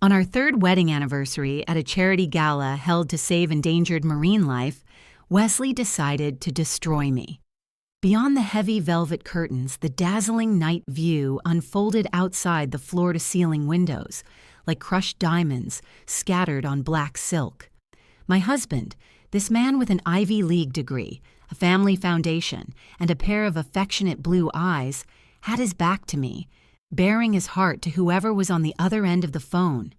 On our third wedding anniversary at a charity gala held to save endangered marine life, Wesley decided to destroy me. Beyond the heavy velvet curtains, the dazzling night view unfolded outside the floor-to-ceiling windows, like crushed diamonds scattered on black silk. My husband, this man with an Ivy League degree, a family foundation, and a pair of affectionate blue eyes, had his back to me, baring his heart to whoever was on the other end of the phone.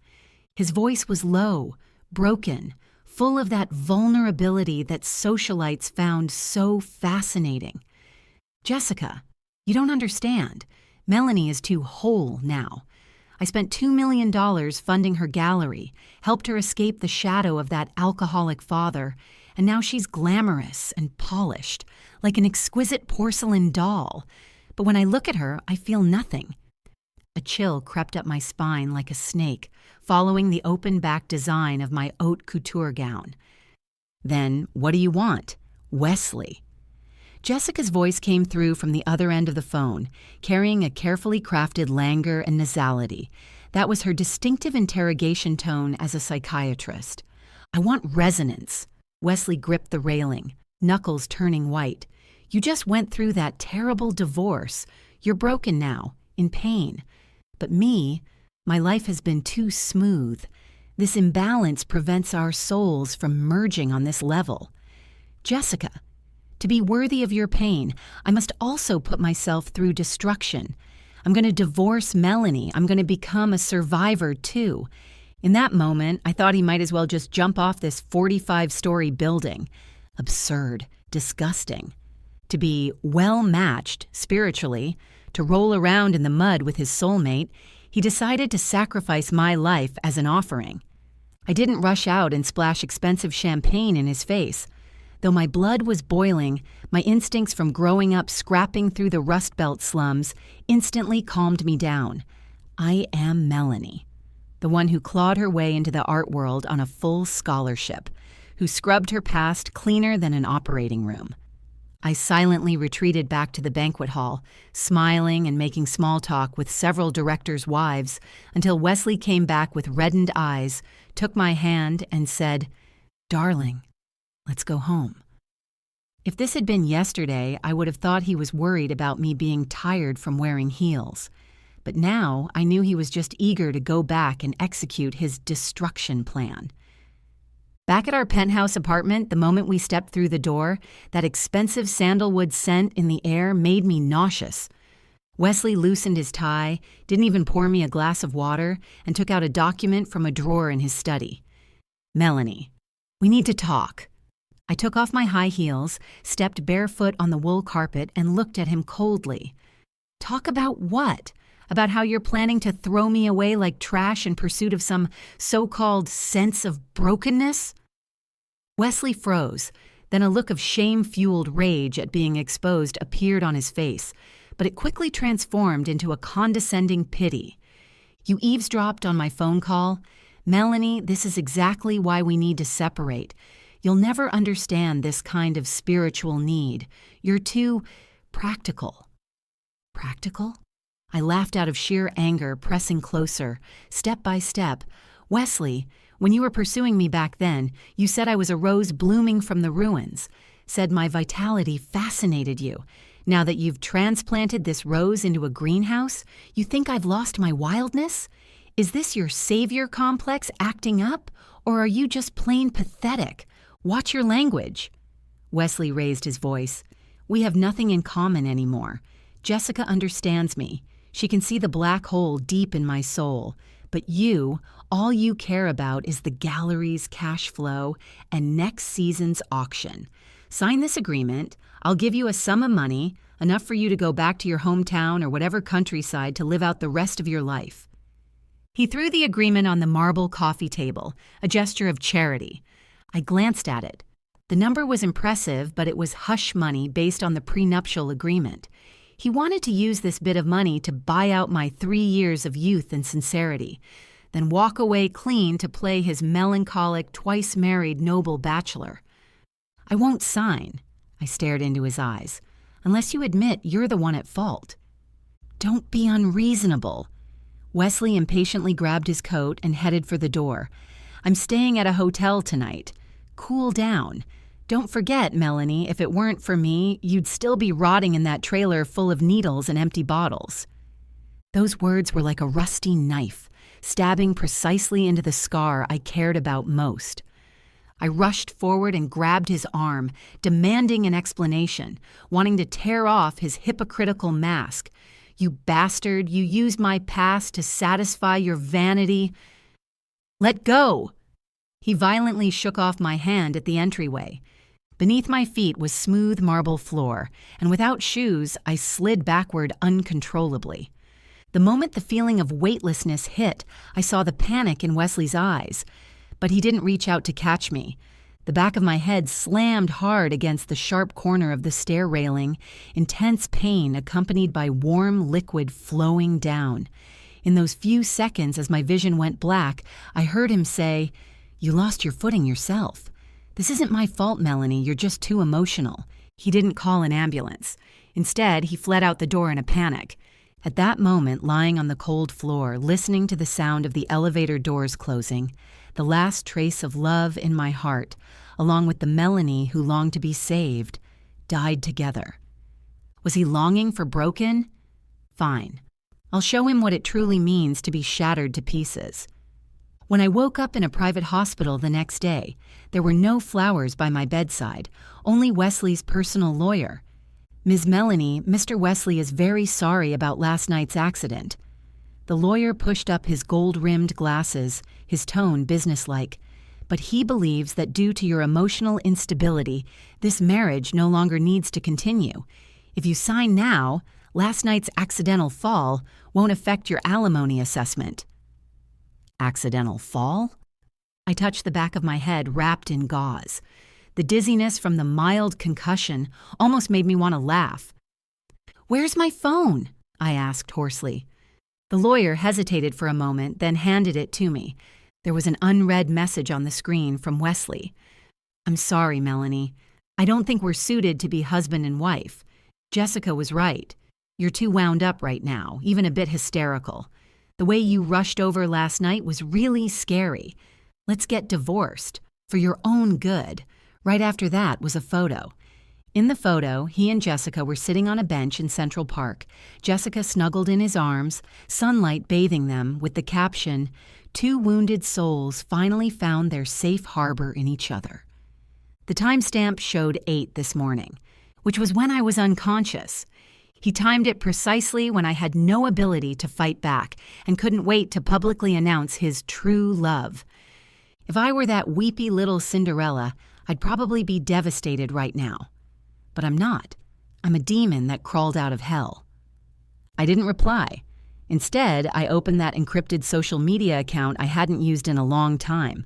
His voice was low, broken, full of that vulnerability that socialites found so fascinating. "Jessica, you don't understand. Melanie is too whole now. I spent $2 million funding her gallery, helped her escape the shadow of that alcoholic father, and now she's glamorous and polished, like an exquisite porcelain doll. But when I look at her, I feel nothing." A chill crept up my spine like a snake, following the open-back design of my haute couture gown. "Then what do you want? Wesley." Jessica's voice came through from the other end of the phone, carrying a carefully crafted languor and nasality. That was her distinctive interrogation tone as a psychiatrist. "I want resonance." Wesley gripped the railing, knuckles turning white. "You just went through that terrible divorce. You're broken now, in pain. But me, my life has been too smooth. This imbalance prevents our souls from merging on this level. Jessica, to be worthy of your pain, I must also put myself through destruction. I'm going to divorce Melanie. I'm going to become a survivor, too." In that moment, I thought he might as well just jump off this 45-story building. Absurd, disgusting. To be well-matched, spiritually, to roll around in the mud with his soulmate, he decided to sacrifice my life as an offering. I didn't rush out and splash expensive champagne in his face. Though my blood was boiling, my instincts from growing up scrapping through the Rust Belt slums instantly calmed me down. I am Melanie, the one who clawed her way into the art world on a full scholarship, who scrubbed her past cleaner than an operating room. I silently retreated back to the banquet hall, smiling and making small talk with several directors' wives until Wesley came back with reddened eyes, took my hand, and said, "Darling, let's go home." If this had been yesterday, I would have thought he was worried about me being tired from wearing heels. But now I knew he was just eager to go back and execute his destruction plan. Back at our penthouse apartment, the moment we stepped through the door, that expensive sandalwood scent in the air made me nauseous. Wesley loosened his tie, didn't even pour me a glass of water, and took out a document from a drawer in his study. "Melanie, we need to talk." I took off my high heels, stepped barefoot on the wool carpet, and looked at him coldly. "Talk about what? About how you're planning to throw me away like trash in pursuit of some so-called sense of brokenness?" Wesley froze. Then a look of shame-fueled rage at being exposed appeared on his face, but it quickly transformed into a condescending pity. "You eavesdropped on my phone call? Melanie, this is exactly why we need to separate. You'll never understand this kind of spiritual need. You're too practical." "Practical?" I laughed out of sheer anger, pressing closer, step by step. "Wesley, when you were pursuing me back then, you said I was a rose blooming from the ruins, said my vitality fascinated you. Now that you've transplanted this rose into a greenhouse, you think I've lost my wildness? Is this your savior complex acting up, or are you just plain pathetic? Watch your language." Wesley raised his voice. "We have nothing in common anymore. Jessica understands me. She can see the black hole deep in my soul. But you, all you care about is the gallery's cash flow and next season's auction. Sign this agreement. I'll give you a sum of money, enough for you to go back to your hometown or whatever countryside to live out the rest of your life." He threw the agreement on the marble coffee table, a gesture of charity. I glanced at it. The number was impressive, but it was hush money based on the prenuptial agreement. He wanted to use this bit of money to buy out my 3 years of youth and sincerity, then walk away clean to play his melancholic, twice-married noble bachelor. "I won't sign." I stared into his eyes. "Unless you admit you're the one at fault." "Don't be unreasonable." Wesley impatiently grabbed his coat and headed for the door. "I'm staying at a hotel tonight. Cool down. Don't forget, Melanie, if it weren't for me, you'd still be rotting in that trailer full of needles and empty bottles." Those words were like a rusty knife, stabbing precisely into the scar I cared about most. I rushed forward and grabbed his arm, demanding an explanation, wanting to tear off his hypocritical mask. "You bastard, you used my past to satisfy your vanity." "Let go!" He violently shook off my hand at the entryway. Beneath my feet was smooth marble floor, and without shoes, I slid backward uncontrollably. The moment the feeling of weightlessness hit, I saw the panic in Wesley's eyes. But he didn't reach out to catch me. The back of my head slammed hard against the sharp corner of the stair railing, intense pain accompanied by warm liquid flowing down. In those few seconds as my vision went black, I heard him say, "You lost your footing yourself. This isn't my fault, Melanie, you're just too emotional." He didn't call an ambulance. Instead, he fled out the door in a panic. At that moment, lying on the cold floor, listening to the sound of the elevator doors closing, the last trace of love in my heart, along with the Melanie who longed to be saved, died together. Was he longing for broken? Fine. I'll show him what it truly means to be shattered to pieces. When I woke up in a private hospital the next day, there were no flowers by my bedside, only Wesley's personal lawyer. "Ms. Melanie, Mr. Wesley is very sorry about last night's accident." The lawyer pushed up his gold-rimmed glasses, his tone businesslike. "But he believes that due to your emotional instability, this marriage no longer needs to continue. If you sign now, last night's accidental fall won't affect your alimony assessment." Accidental fall? I touched the back of my head wrapped in gauze. The dizziness from the mild concussion almost made me want to laugh. "Where's my phone?" I asked hoarsely. The lawyer hesitated for a moment, then handed it to me. There was an unread message on the screen from Wesley. "I'm sorry, Melanie. I don't think we're suited to be husband and wife. Jessica was right. You're too wound up right now, even a bit hysterical. The way you rushed over last night was really scary. Let's get divorced, for your own good." Right after that was a photo. In the photo, he and Jessica were sitting on a bench in Central Park, Jessica snuggled in his arms, sunlight bathing them, with the caption, "Two wounded souls finally found their safe harbor in each other." The timestamp showed 8 this morning, which was when I was unconscious. He timed it precisely when I had no ability to fight back and couldn't wait to publicly announce his true love. If I were that weepy little Cinderella, I'd probably be devastated right now. But I'm not. I'm a demon that crawled out of hell. I didn't reply. Instead, I opened that encrypted social media account I hadn't used in a long time.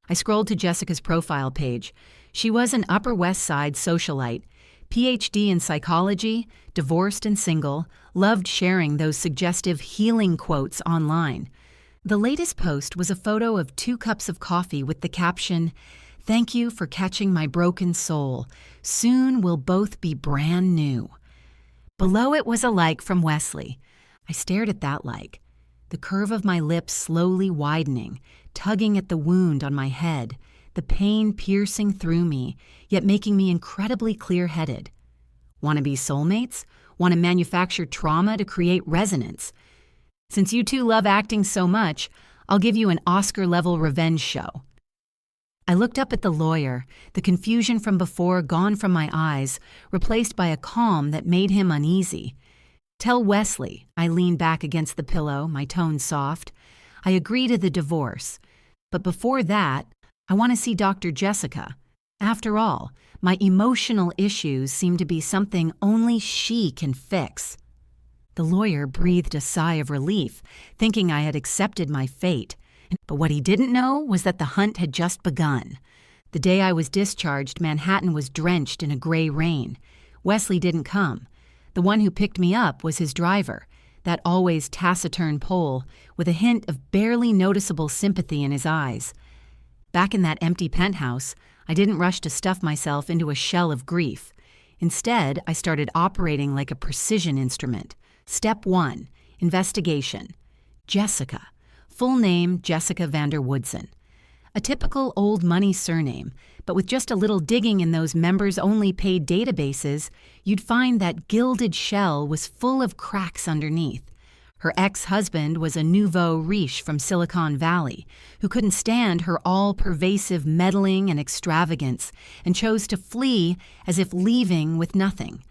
I scrolled to Jessica's profile page. She was an Upper West Side socialite, PhD in psychology, divorced and single, loved sharing those suggestive healing quotes online. The latest post was a photo of 2 cups of coffee with the caption, "Thank you for catching my broken soul. Soon we'll both be brand new." Below it was a like from Wesley. I stared at that like, the curve of my lips slowly widening, tugging at the wound on my head, the pain piercing through me, yet making me incredibly clear-headed. Want to be soulmates? Want to manufacture trauma to create resonance? Since you two love acting so much, I'll give you an Oscar-level revenge show. I looked up at the lawyer, the confusion from before gone from my eyes, replaced by a calm that made him uneasy. "Tell Wesley," I leaned back against the pillow, my tone soft. "I agree to the divorce. But before that, I want to see Dr. Jessica. After all, my emotional issues seem to be something only she can fix." The lawyer breathed a sigh of relief, thinking I had accepted my fate. But what he didn't know was that the hunt had just begun. The day I was discharged, Manhattan was drenched in a gray rain. Wesley didn't come. The one who picked me up was his driver, that always taciturn Pole, with a hint of barely noticeable sympathy in his eyes. Back in that empty penthouse, I didn't rush to stuff myself into a shell of grief. Instead, I started operating like a precision instrument. Step 1, investigation. Jessica, full name Jessica Vanderwoodson. A typical old money surname, but with just a little digging in those members-only paid databases, you'd find that gilded shell was full of cracks underneath. Her ex-husband was a nouveau riche from Silicon Valley who couldn't stand her all-pervasive meddling and extravagance and chose to flee as if leaving with nothing.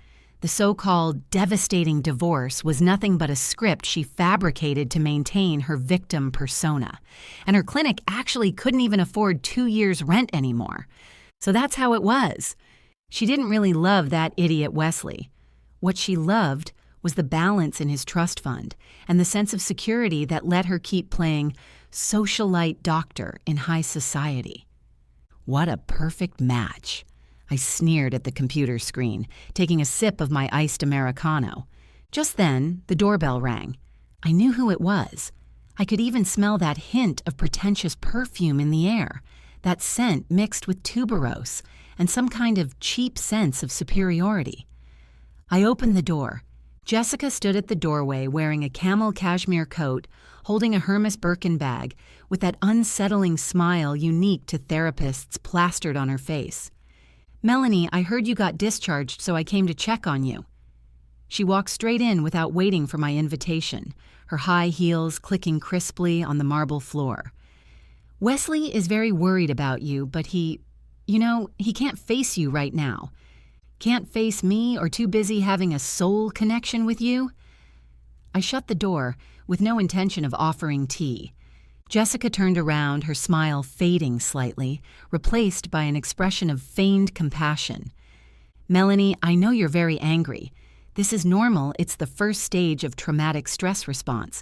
The so-called devastating divorce was nothing but a script she fabricated to maintain her victim persona, and her clinic actually couldn't even afford 2 years' rent anymore. So that's how it was. She didn't really love that idiot Wesley. What she loved was the balance in his trust fund and the sense of security that let her keep playing socialite doctor in high society. What a perfect match. I sneered at the computer screen, taking a sip of my iced Americano. Just then, the doorbell rang. I knew who it was. I could even smell that hint of pretentious perfume in the air, that scent mixed with tuberose and some kind of cheap sense of superiority. I opened the door. Jessica stood at the doorway wearing a camel cashmere coat, holding a Hermes Birkin bag, with that unsettling smile unique to therapists plastered on her face. "Melanie, I heard you got discharged, so I came to check on you." She walked straight in without waiting for my invitation, her high heels clicking crisply on the marble floor. "Wesley is very worried about you, but he can't face you right now. Can't face me or too busy having a soul connection with you?" I shut the door, with no intention of offering tea. Jessica turned around, her smile fading slightly, replaced by an expression of feigned compassion. "Melanie, I know you're very angry. This is normal, it's the first stage of traumatic stress response.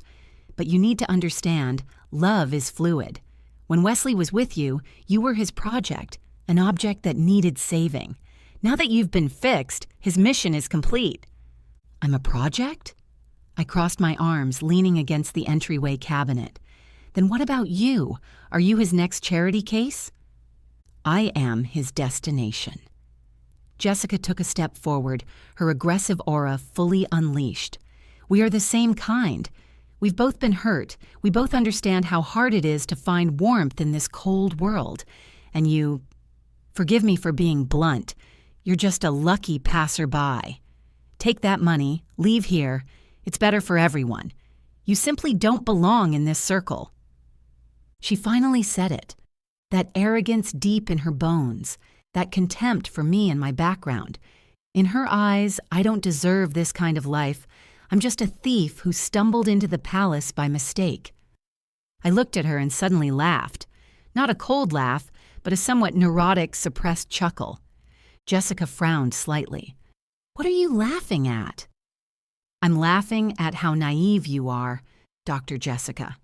But you need to understand, love is fluid. When Wesley was with you, you were his project, an object that needed saving. Now that you've been fixed, his mission is complete." "I'm a project?" I crossed my arms, leaning against the entryway cabinet. "Then what about you? Are you his next charity case?" "I am his destination." Jessica took a step forward, her aggressive aura fully unleashed. "We are the same kind. We've both been hurt. We both understand how hard it is to find warmth in this cold world. And you, forgive me for being blunt, you're just a lucky passerby. Take that money, leave here. It's better for everyone. You simply don't belong in this circle." She finally said it. That arrogance deep in her bones, that contempt for me and my background. In her eyes, I don't deserve this kind of life. I'm just a thief who stumbled into the palace by mistake. I looked at her and suddenly laughed. Not a cold laugh, but a somewhat neurotic, suppressed chuckle. Jessica frowned slightly. "What are you laughing at?" "I'm laughing at how naive you are, Dr. Jessica."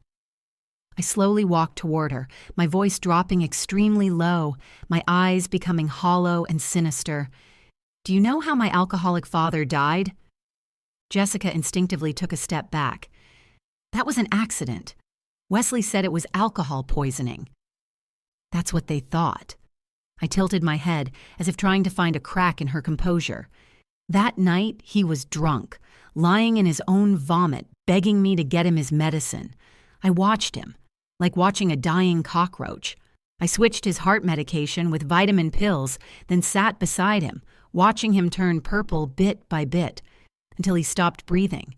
I slowly walked toward her, my voice dropping extremely low, my eyes becoming hollow and sinister. "Do you know how my alcoholic father died?" Jessica instinctively took a step back. "That was an accident. Wesley said it was alcohol poisoning." That's what they thought. I tilted my head, as if trying to find a crack in her composure. That night, he was drunk, lying in his own vomit, begging me to get him his medicine. I watched him, like watching a dying cockroach. I switched his heart medication with vitamin pills, then sat beside him, watching him turn purple bit by bit, until he stopped breathing.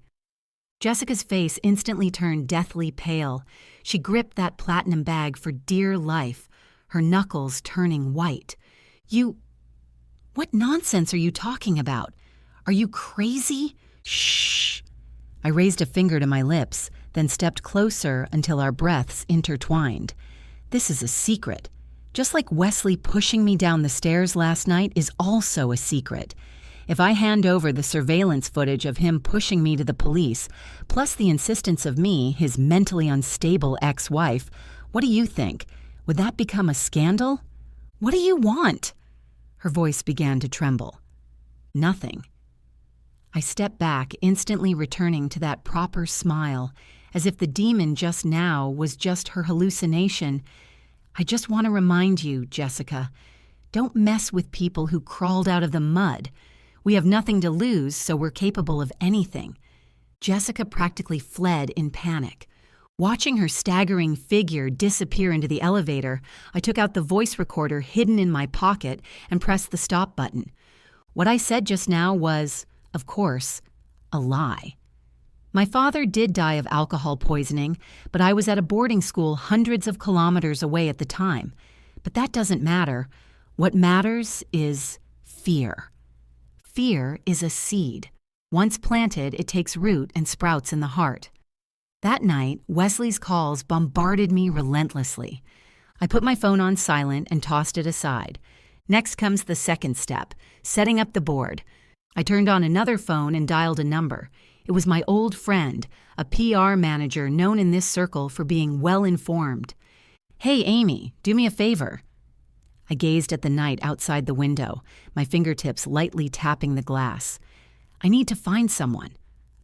Jessica's face instantly turned deathly pale. She gripped that platinum bag for dear life, her knuckles turning white. What nonsense are you talking about? Are you crazy? Shh. I raised a finger to my lips, then stepped closer until our breaths intertwined. This is a secret. Just like Wesley pushing me down the stairs last night is also a secret. If I hand over the surveillance footage of him pushing me to the police, plus the insistence of me, his mentally unstable ex-wife, what do you think? Would that become a scandal? What do you want? Her voice began to tremble. Nothing. I stepped back, instantly returning to that proper smile, as if the demon just now was just her hallucination. I just want to remind you, Jessica, don't mess with people who crawled out of the mud. We have nothing to lose, so we're capable of anything. Jessica practically fled in panic. Watching her staggering figure disappear into the elevator, I took out the voice recorder hidden in my pocket and pressed the stop button. What I said just now was, of course, a lie. My father did die of alcohol poisoning, but I was at a boarding school hundreds of kilometers away at the time. But that doesn't matter. What matters is fear. Fear is a seed. Once planted, it takes root and sprouts in the heart. That night, Wesley's calls bombarded me relentlessly. I put my phone on silent and tossed it aside. Next comes the second step, setting up the board. I turned on another phone and dialed a number. It was my old friend, a PR manager known in this circle for being well-informed. "Hey, Amy, do me a favor." I gazed at the night outside the window, my fingertips lightly tapping the glass. I need to find someone.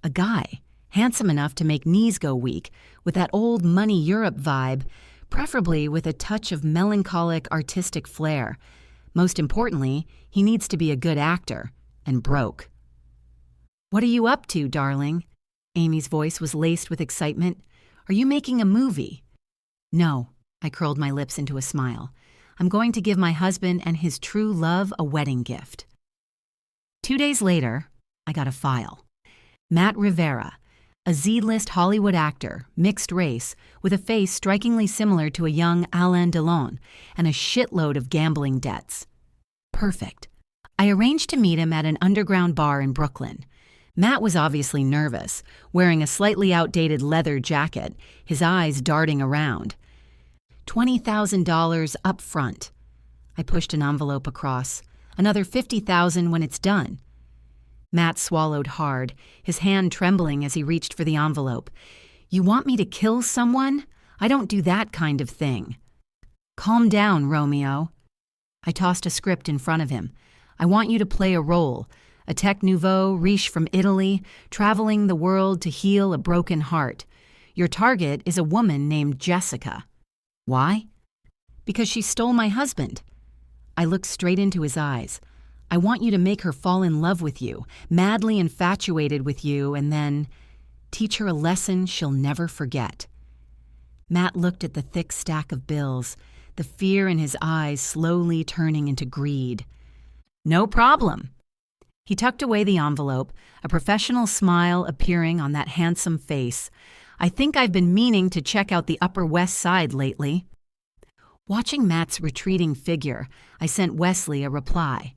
A guy, handsome enough to make knees go weak, with that old money Europe vibe, preferably with a touch of melancholic artistic flair. Most importantly, he needs to be a good actor, and broke. "What are you up to, darling?" Amy's voice was laced with excitement. "Are you making a movie?" "No," I curled my lips into a smile. "I'm going to give my husband and his true love a wedding gift." 2 days later, I got a file. Matt Rivera, a Z-list Hollywood actor, mixed race, with a face strikingly similar to a young Alain Delon, and a shitload of gambling debts. Perfect. I arranged to meet him at an underground bar in Brooklyn. Matt was obviously nervous, wearing a slightly outdated leather jacket, his eyes darting around. $20,000 up front. I pushed an envelope across. Another $50,000 when it's done. Matt swallowed hard, his hand trembling as he reached for the envelope. "You want me to kill someone? I don't do that kind of thing." "Calm down, Romeo." I tossed a script in front of him. "I want you to play a role. A tech nouveau, riche from Italy, traveling the world to heal a broken heart. Your target is a woman named Jessica." "Why?" "Because she stole my husband." I looked straight into his eyes. "I want you to make her fall in love with you, madly infatuated with you, and then teach her a lesson she'll never forget." Matt looked at the thick stack of bills, the fear in his eyes slowly turning into greed. "No problem." He tucked away the envelope, a professional smile appearing on that handsome face. "I think I've been meaning to check out the Upper West Side lately." Watching Matt's retreating figure, I sent Wesley a reply.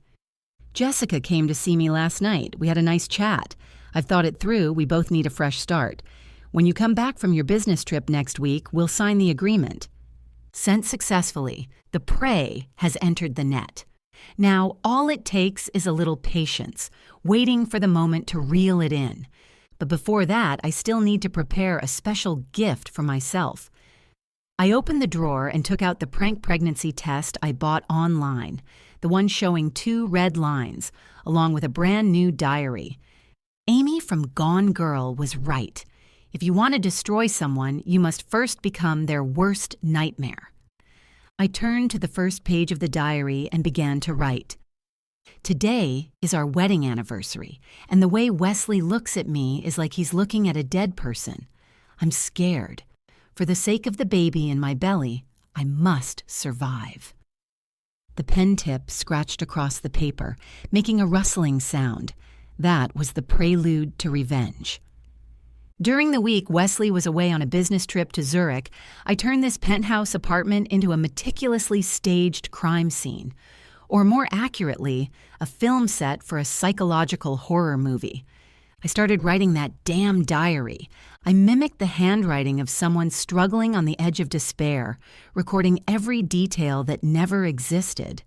"Jessica came to see me last night. We had a nice chat. I've thought it through. We both need a fresh start. When you come back from your business trip next week, we'll sign the agreement." Sent successfully. The prey has entered the net. Now, all it takes is a little patience, waiting for the moment to reel it in. But before that, I still need to prepare a special gift for myself. I opened the drawer and took out the prank pregnancy test I bought online, the one showing 2 red lines, along with a brand new diary. Amy from Gone Girl was right. If you want to destroy someone, you must first become their worst nightmare. I turned to the first page of the diary and began to write. "Today is our wedding anniversary, and the way Wesley looks at me is like he's looking at a dead person. I'm scared. For the sake of the baby in my belly, I must survive." The pen tip scratched across the paper, making a rustling sound. That was the prelude to revenge. During the week Wesley was away on a business trip to Zurich, I turned this penthouse apartment into a meticulously staged crime scene. Or more accurately, a film set for a psychological horror movie. I started writing that damn diary. I mimicked the handwriting of someone struggling on the edge of despair, recording every detail that never existed.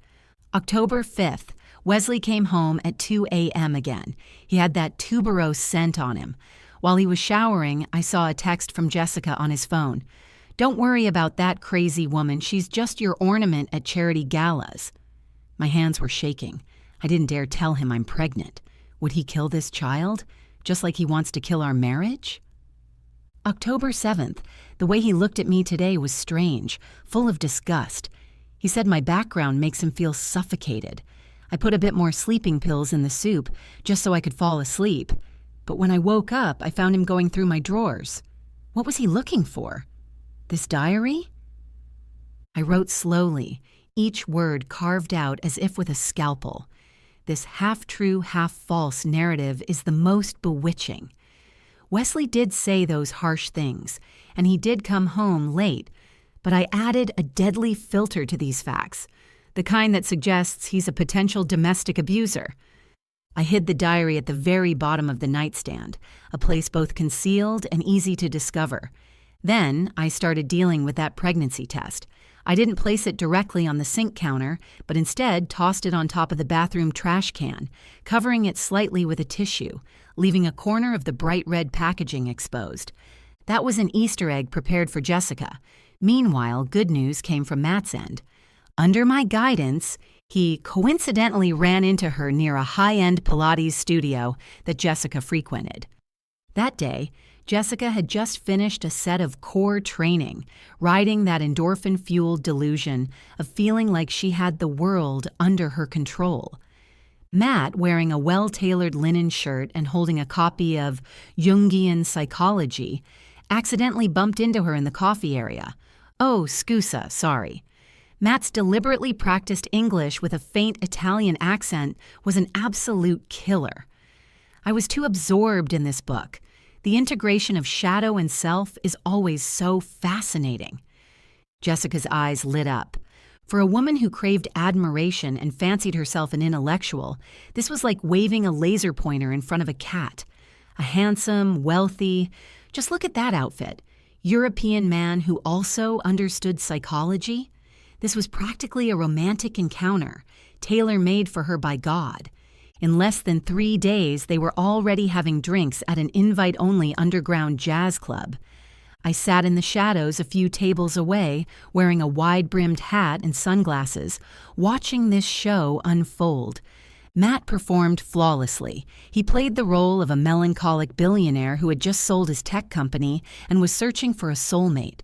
October 5th, Wesley came home at 2 a.m. again. He had that tuberose scent on him. While he was showering, I saw a text from Jessica on his phone. "Don't worry about that crazy woman. She's just your ornament at charity galas." My hands were shaking. I didn't dare tell him I'm pregnant. Would he kill this child? Just like he wants to kill our marriage? October 7th. The way he looked at me today was strange, full of disgust. He said my background makes him feel suffocated. I put a bit more sleeping pills in the soup, just so I could fall asleep. But when I woke up, I found him going through my drawers. What was he looking for? This diary? I wrote slowly, each word carved out as if with a scalpel. This half-true, half-false narrative is the most bewitching. Wesley did say those harsh things, and he did come home late, but I added a deadly filter to these facts, the kind that suggests he's a potential domestic abuser. I hid the diary at the very bottom of the nightstand, a place both concealed and easy to discover. Then I started dealing with that pregnancy test. I didn't place it directly on the sink counter, but instead tossed it on top of the bathroom trash can, covering it slightly with a tissue, leaving a corner of the bright red packaging exposed. That was an Easter egg prepared for Jessica. Meanwhile, good news came from Matt's end. Under my guidance, he coincidentally ran into her near a high-end Pilates studio that Jessica frequented. That day, Jessica had just finished a set of core training, riding that endorphin-fueled delusion of feeling like she had the world under her control. Matt, wearing a well-tailored linen shirt and holding a copy of Jungian Psychology, accidentally bumped into her in the coffee area. Oh, scusa, sorry. Matt's deliberately practiced English with a faint Italian accent was an absolute killer. I was too absorbed in this book. The integration of shadow and self is always so fascinating. Jessica's eyes lit up. For a woman who craved admiration and fancied herself an intellectual, this was like waving a laser pointer in front of a cat. A handsome, wealthy, just look at that outfit, European man who also understood psychology. This was practically a romantic encounter, tailor-made for her by God. In less than 3 days, they were already having drinks at an invite-only underground jazz club. I sat in the shadows a few tables away, wearing a wide-brimmed hat and sunglasses, watching this show unfold. Matt performed flawlessly. He played the role of a melancholic billionaire who had just sold his tech company and was searching for a soulmate.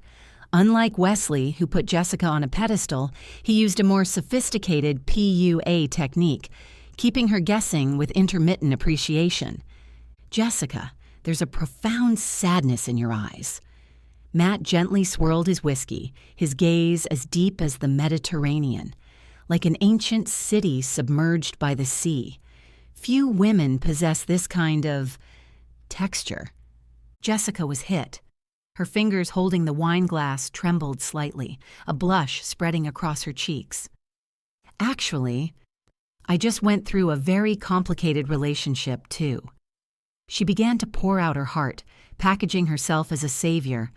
Unlike Wesley, who put Jessica on a pedestal, he used a more sophisticated PUA technique, keeping her guessing with intermittent appreciation. Jessica, there's a profound sadness in your eyes. Matt gently swirled his whiskey, his gaze as deep as the Mediterranean, like an ancient city submerged by the sea. Few women possess this kind of texture. Jessica was hit. Her fingers holding the wine glass trembled slightly, a blush spreading across her cheeks. Actually, I just went through a very complicated relationship, too. She began to pour out her heart, packaging herself as a savior.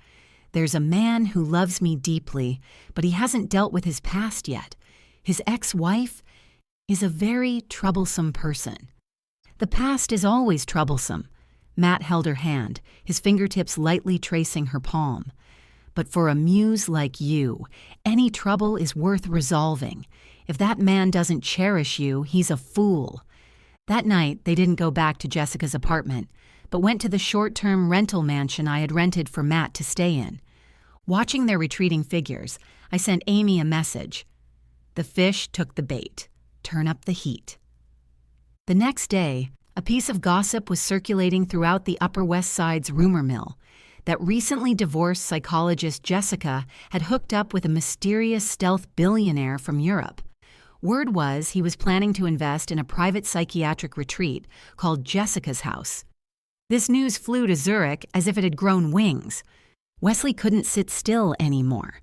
There's a man who loves me deeply, but he hasn't dealt with his past yet. His ex-wife is a very troublesome person. The past is always troublesome. Matt held her hand, his fingertips lightly tracing her palm. But for a muse like you, any trouble is worth resolving. If that man doesn't cherish you, he's a fool. That night, they didn't go back to Jessica's apartment, but went to the short-term rental mansion I had rented for Matt to stay in. Watching their retreating figures, I sent Amy a message. The fish took the bait. Turn up the heat. The next day, a piece of gossip was circulating throughout the Upper West Side's rumor mill that recently divorced psychologist Jessica had hooked up with a mysterious stealth billionaire from Europe. Word was he was planning to invest in a private psychiatric retreat called Jessica's House. This news flew to Zurich as if it had grown wings. Wesley couldn't sit still anymore.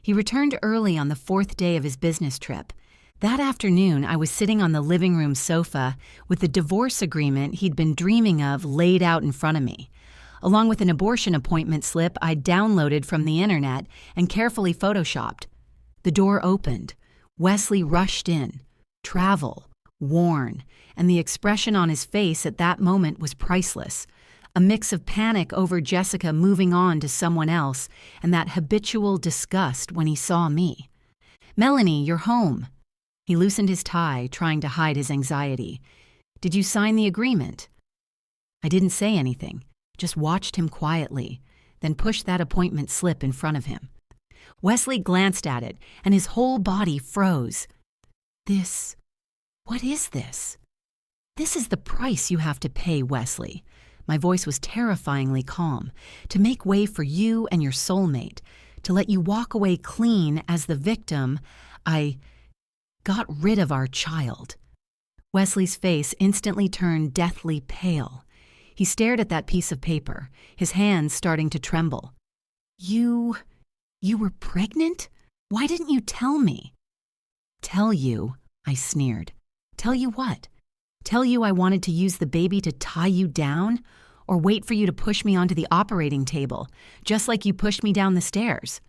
He returned early on the 4th day of his business trip. That afternoon, I was sitting on the living room sofa with the divorce agreement he'd been dreaming of laid out in front of me, along with an abortion appointment slip I'd downloaded from the internet and carefully photoshopped. The door opened. Wesley rushed in. Travel, worn, and the expression on his face at that moment was priceless. A mix of panic over Jessica moving on to someone else and that habitual disgust when he saw me. "Melanie, you're home." He loosened his tie, trying to hide his anxiety. "Did you sign the agreement?" I didn't say anything, just watched him quietly, then pushed that appointment slip in front of him. Wesley glanced at it, and his whole body froze. What is this? "This is the price you have to pay, Wesley." My voice was terrifyingly calm. "To make way for you and your soulmate. to let you walk away clean as the victim. I got rid of our child." Wesley's face instantly turned deathly pale. He stared at that piece of paper, his hands starting to tremble. You were pregnant? Why didn't you tell me?" "Tell you?" I sneered. "Tell you what? Tell you I wanted to use the baby to tie you down? Or wait for you to push me onto the operating table, just like you pushed me down the stairs?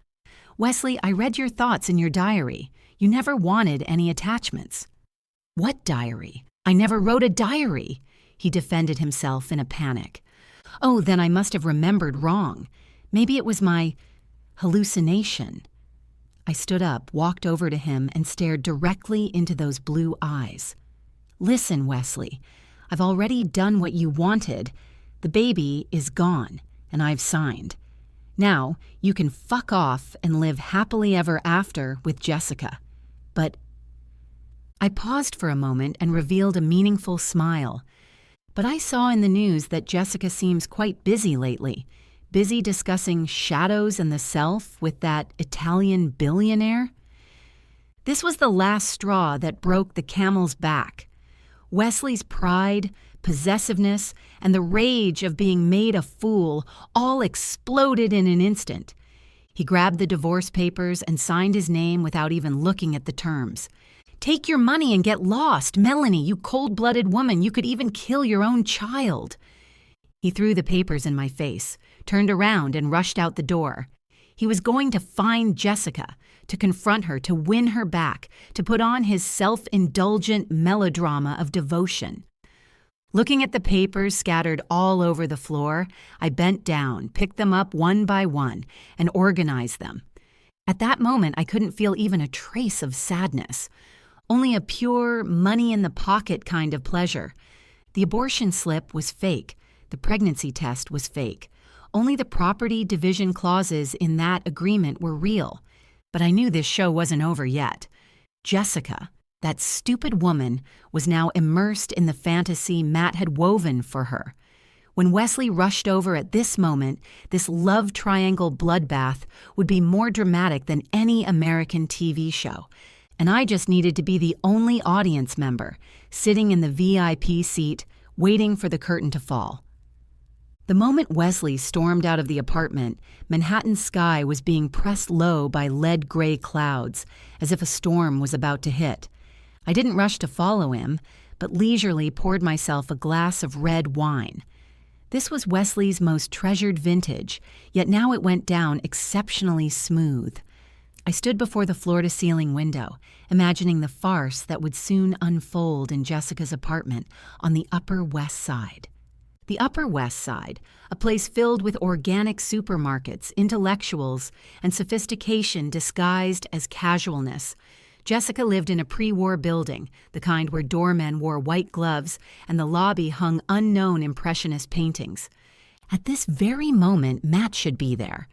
Wesley, I read your thoughts in your diary. You never wanted any attachments." "What diary? I never wrote a diary," he defended himself in a panic. "Oh, then I must have remembered wrong. Maybe it was my hallucination." I stood up, walked over to him, and stared directly into those blue eyes. "Listen, Wesley, I've already done what you wanted. The baby is gone, and I've signed. Now, you can fuck off and live happily ever after with Jessica. But..." I paused for a moment and revealed a meaningful smile. "But I saw in the news that Jessica seems quite busy lately. Busy discussing shadows and the self with that Italian billionaire." This was the last straw that broke the camel's back. Wesley's pride, possessiveness, and the rage of being made a fool all exploded in an instant. He grabbed the divorce papers and signed his name without even looking at the terms. "Take your money and get lost, Melanie, you cold-blooded woman. You could even kill your own child." He threw the papers in my face, turned around and rushed out the door. He was going to find Jessica, to confront her, to win her back, to put on his self-indulgent melodrama of devotion. Looking at the papers scattered all over the floor, I bent down, picked them up one by one, and organized them. At that moment, I couldn't feel even a trace of sadness, only a pure, money-in-the-pocket kind of pleasure. The abortion slip was fake. The pregnancy test was fake. Only the property division clauses in that agreement were real. But I knew this show wasn't over yet. Jessica, that stupid woman, was now immersed in the fantasy Matt had woven for her. When Wesley rushed over at this moment, this love triangle bloodbath would be more dramatic than any American TV show. And I just needed to be the only audience member, sitting in the VIP seat, waiting for the curtain to fall. The moment Wesley stormed out of the apartment, Manhattan's sky was being pressed low by lead-gray clouds, as if a storm was about to hit. I didn't rush to follow him, but leisurely poured myself a glass of red wine. This was Wesley's most treasured vintage, yet now it went down exceptionally smooth. I stood before the floor-to-ceiling window, imagining the farce that would soon unfold in Jessica's apartment on the Upper West Side. The Upper West Side, a place filled with organic supermarkets, intellectuals, and sophistication disguised as casualness. Jessica lived in a pre-war building, the kind where doormen wore white gloves and the lobby hung unknown impressionist paintings. At this very moment, Matt should be there.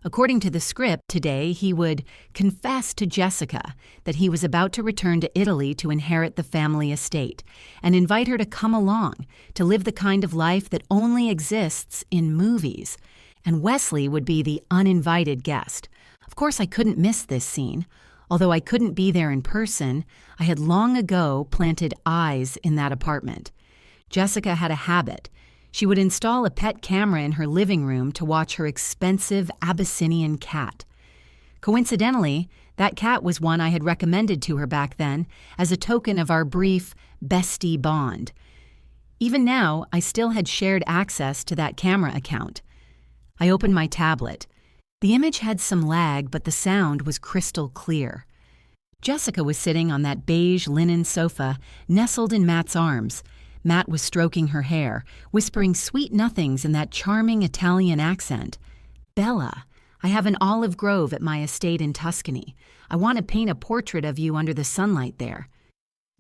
According to the script, today he would confess to Jessica that he was about to return to Italy to inherit the family estate and invite her to come along, to live the kind of life that only exists in movies. And Wesley would be the uninvited guest. Of course, I couldn't miss this scene. Although I couldn't be there in person, I had long ago planted eyes in that apartment. Jessica had a habit. She would install a pet camera in her living room to watch her expensive Abyssinian cat. Coincidentally, that cat was one I had recommended to her back then as a token of our brief bestie bond. Even now, I still had shared access to that camera account. I opened my tablet. The image had some lag, but the sound was crystal clear. Jessica was sitting on that beige linen sofa, nestled in Matt's arms. Matt was stroking her hair, whispering sweet nothings in that charming Italian accent. "Bella, I have an olive grove at my estate in Tuscany. I want to paint a portrait of you under the sunlight there."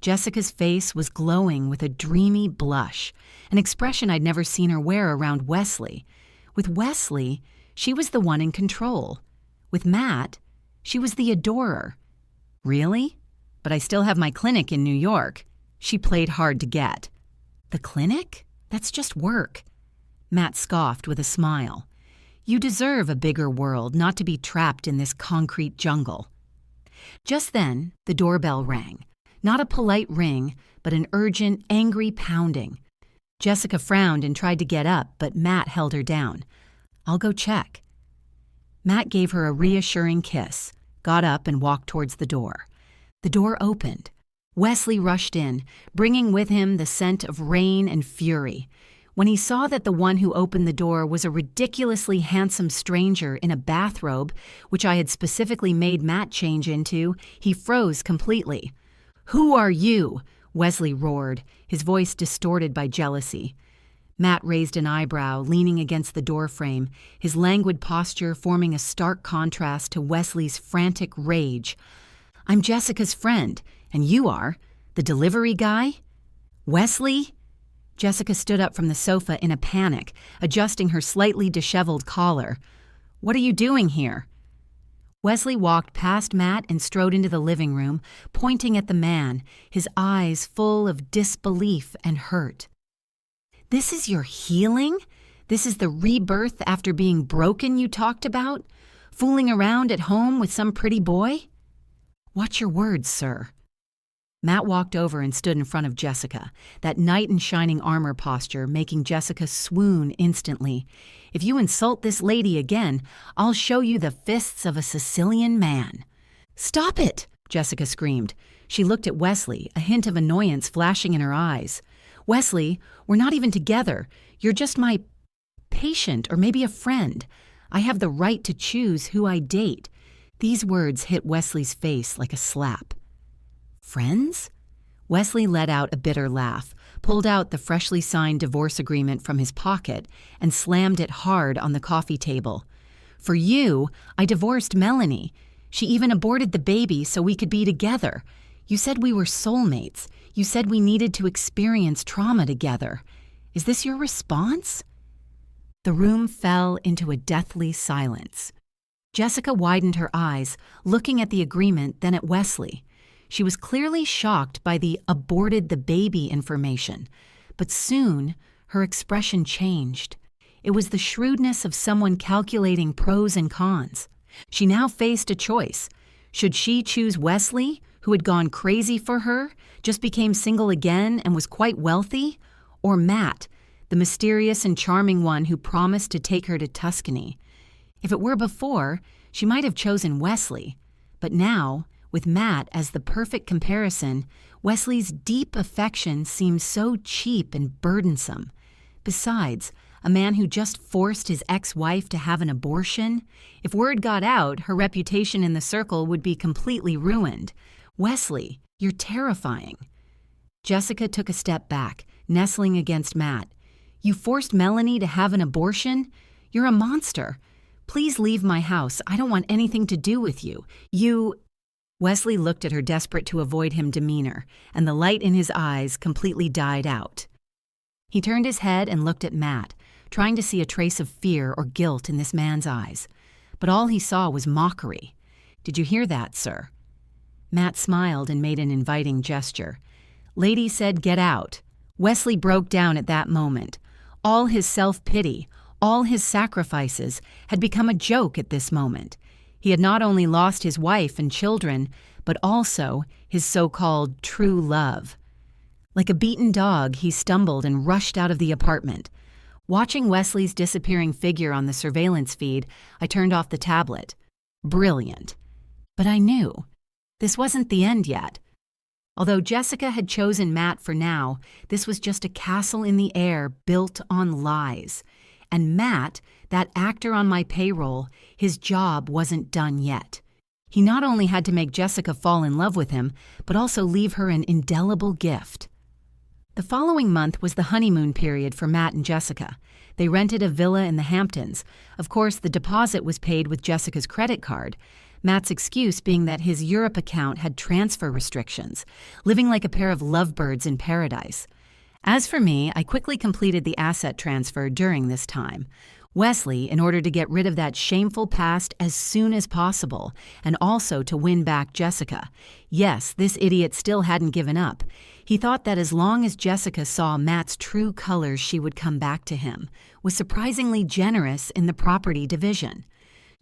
Jessica's face was glowing with a dreamy blush, an expression I'd never seen her wear around Wesley. With Wesley, she was the one in control. With Matt, she was the adorer. "Really? But I still have my clinic in New York." She played hard to get. "The clinic? That's just work." Matt scoffed with a smile. You deserve a bigger world, not to be trapped in this concrete jungle." Just then, the doorbell rang. Not a polite ring, but an urgent, angry pounding. Jessica frowned and tried to get up, but Matt held her down. "I'll go check." Matt gave her a reassuring kiss, got up and walked towards the door. The door opened. Wesley rushed in, bringing with him the scent of rain and fury. When he saw that the one who opened the door was a ridiculously handsome stranger in a bathrobe, which I had specifically made Matt change into, he froze completely. "Who are you?" Wesley roared, his voice distorted by jealousy. Matt raised an eyebrow, leaning against the doorframe, his languid posture forming a stark contrast to Wesley's frantic rage. "I'm Jessica's friend, and you are? The delivery guy?" "Wesley?" Jessica stood up from the sofa in a panic, adjusting her slightly disheveled collar. "What are you doing here?" Wesley walked past Matt and strode into the living room, pointing at the man, his eyes full of disbelief and hurt. "This is your healing? This is the rebirth after being broken you talked about? Fooling around at home with some pretty boy?" "Watch your words, sir." Matt walked over and stood in front of Jessica, that knight in shining armor posture making Jessica swoon instantly. "If you insult this lady again, I'll show you the fists of a Sicilian man." "Stop it!" Jessica screamed. She looked at Wesley, a hint of annoyance flashing in her eyes. "Wesley, we're not even together. You're just my patient or maybe a friend. I have the right to choose who I date." These words hit Wesley's face like a slap. "Friends?" Wesley let out a bitter laugh, pulled out the freshly signed divorce agreement from his pocket, and slammed it hard on the coffee table. "For you, I divorced Melanie. She even aborted the baby so we could be together. You said we were soulmates. You said we needed to experience trauma together. Is this your response?" The room fell into a deathly silence. Jessica widened her eyes, looking at the agreement, then at Wesley. She was clearly shocked by the aborted the baby information, but soon her expression changed. It was the shrewdness of someone calculating pros and cons. She now faced a choice. Should she choose Wesley, who had gone crazy for her, just became single again and was quite wealthy, or Matt, the mysterious and charming one who promised to take her to Tuscany? If it were before, she might have chosen Wesley, but now, with Matt as the perfect comparison, Wesley's deep affection seemed so cheap and burdensome. Besides, a man who just forced his ex-wife to have an abortion? If word got out, her reputation in the circle would be completely ruined. "Wesley, you're terrifying." Jessica took a step back, nestling against Matt. "You forced Melanie to have an abortion? You're a monster. Please leave my house. I don't want anything to do with you. Wesley looked at her, desperate to avoid his demeanor, and the light in his eyes completely died out. He turned his head and looked at Matt, trying to see a trace of fear or guilt in this man's eyes. But all he saw was mockery. "Did you hear that, sir?" Matt smiled and made an inviting gesture. "Lady said get out." Wesley broke down at that moment. All his self-pity, all his sacrifices, had become a joke at this moment. He had not only lost his wife and children, but also his so-called true love. Like a beaten dog, he stumbled and rushed out of the apartment. Watching Wesley's disappearing figure on the surveillance feed, I turned off the tablet. Brilliant. But I knew. This wasn't the end yet. Although Jessica had chosen Matt for now, this was just a castle in the air built on lies. And Matt, that actor on my payroll, his job wasn't done yet. He not only had to make Jessica fall in love with him, but also leave her an indelible gift. The following month was the honeymoon period for Matt and Jessica. They rented a villa in the Hamptons. Of course, the deposit was paid with Jessica's credit card, Matt's excuse being that his Europe account had transfer restrictions, living like a pair of lovebirds in paradise. As for me, I quickly completed the asset transfer during this time. Wesley, in order to get rid of that shameful past as soon as possible, and also to win back Jessica. Yes, this idiot still hadn't given up. He thought that as long as Jessica saw Matt's true colors, she would come back to him, was surprisingly generous in the property division.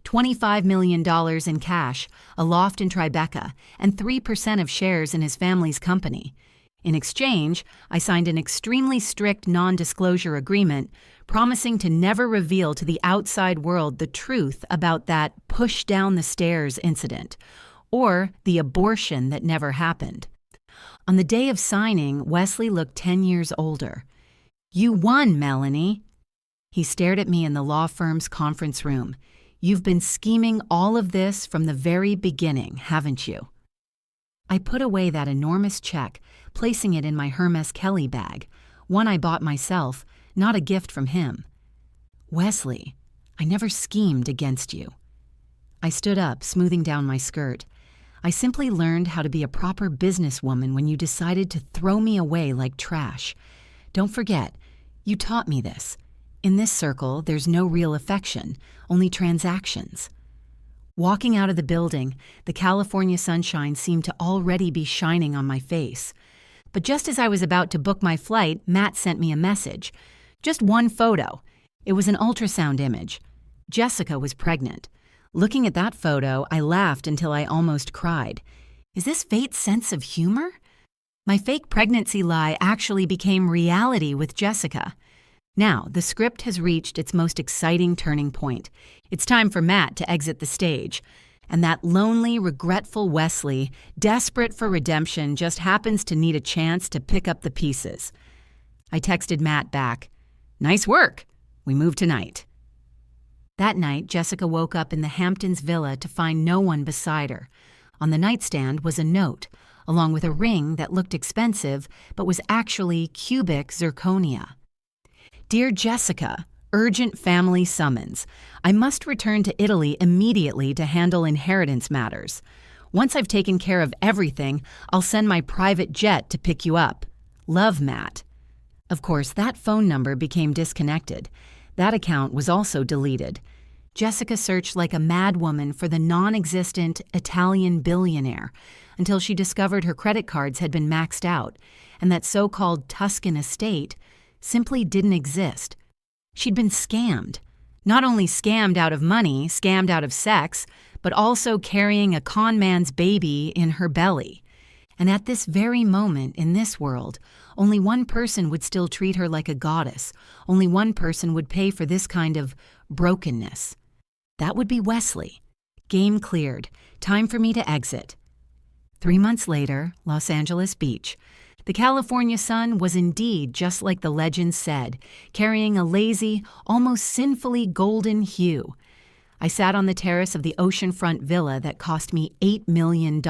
$25 million in cash, a loft in Tribeca, and 3% of shares in his family's company. In exchange, I signed an extremely strict non-disclosure agreement promising to never reveal to the outside world the truth about that push-down-the-stairs incident, or the abortion that never happened. On the day of signing, Wesley looked 10 years older. "You won, Melanie." He stared at me in the law firm's conference room. "You've been scheming all of this from the very beginning, haven't you?" I put away that enormous check, placing it in my Hermes Kelly bag, one I bought myself, not a gift from him. "Wesley, I never schemed against you." I stood up, smoothing down my skirt. "I simply learned how to be a proper businesswoman when you decided to throw me away like trash. Don't forget, you taught me this. In this circle, there's no real affection, only transactions." Walking out of the building, the California sunshine seemed to already be shining on my face. But just as I was about to book my flight, Matt sent me a message. Just one photo. It was an ultrasound image. Jessica was pregnant. Looking at that photo, I laughed until I almost cried. Is this fate's sense of humor? My fake pregnancy lie actually became reality with Jessica. Now, the script has reached its most exciting turning point. It's time for Matt to exit the stage. And that lonely, regretful Wesley, desperate for redemption, just happens to need a chance to pick up the pieces. I texted Matt back, "Nice work. We move tonight." That night, Jessica woke up in the Hamptons villa to find no one beside her. On the nightstand was a note, along with a ring that looked expensive but was actually cubic zirconia. "Dear Jessica, urgent family summons. I must return to Italy immediately to handle inheritance matters. Once I've taken care of everything, I'll send my private jet to pick you up. Love, Matt." Of course, that phone number became disconnected. That account was also deleted. Jessica searched like a madwoman for the non-existent Italian billionaire until she discovered her credit cards had been maxed out, and that so-called Tuscan estate simply didn't exist. She'd been scammed. Not only scammed out of money, scammed out of sex, but also carrying a con man's baby in her belly. And at this very moment in this world, only one person would still treat her like a goddess. Only one person would pay for this kind of brokenness. That would be Wesley. Game cleared. Time for me to exit. 3 months later, Los Angeles Beach. The California sun was indeed just like the legend said, carrying a lazy, almost sinfully golden hue. I sat on the terrace of the oceanfront villa that cost me $8 million,